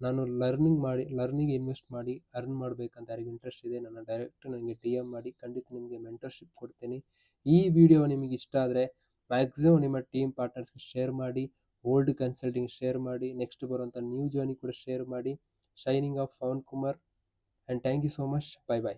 ನಾನು ಲರ್ನಿಂಗ್ ಇನ್ವೆಸ್ಟ್ ಮಾಡಿ ಅರ್ನ್ ಮಾಡಬೇಕಂತ ಯಾರಿಗೆ ಇಂಟ್ರೆಸ್ಟ್ ಇದೆ ನನ್ನ ಡೈರೆಕ್ಟ್ ನನಗೆ DM ಮಾಡಿ, ಖಂಡಿತ ನಿಮಗೆ ಮೆಂಟರ್ಶಿಪ್ ಕೊಡ್ತೀನಿ. ಈ ವಿಡಿಯೋ ನಿಮಗೆ ಇಷ್ಟ ಆದರೆ ಮ್ಯಾಕ್ಸಿಮಮ್ ನಿಮ್ಮ ಟೀಮ್ ಪಾರ್ಟ್ನರ್ಸ್ಗೆ ಶೇರ್ ಮಾಡಿ, ಓಲ್ಡ್ ಕನ್ಸಲ್ಟಿಂಗ್ ಶೇರ್ ಮಾಡಿ, ನೆಕ್ಸ್ಟ್ ಬರುವಂಥ ನ್ಯೂ ಜರ್ನಿ ಕೂಡ ಶೇರ್ ಮಾಡಿ. Signing off Pavan Kumar and thank you so much. Bye by.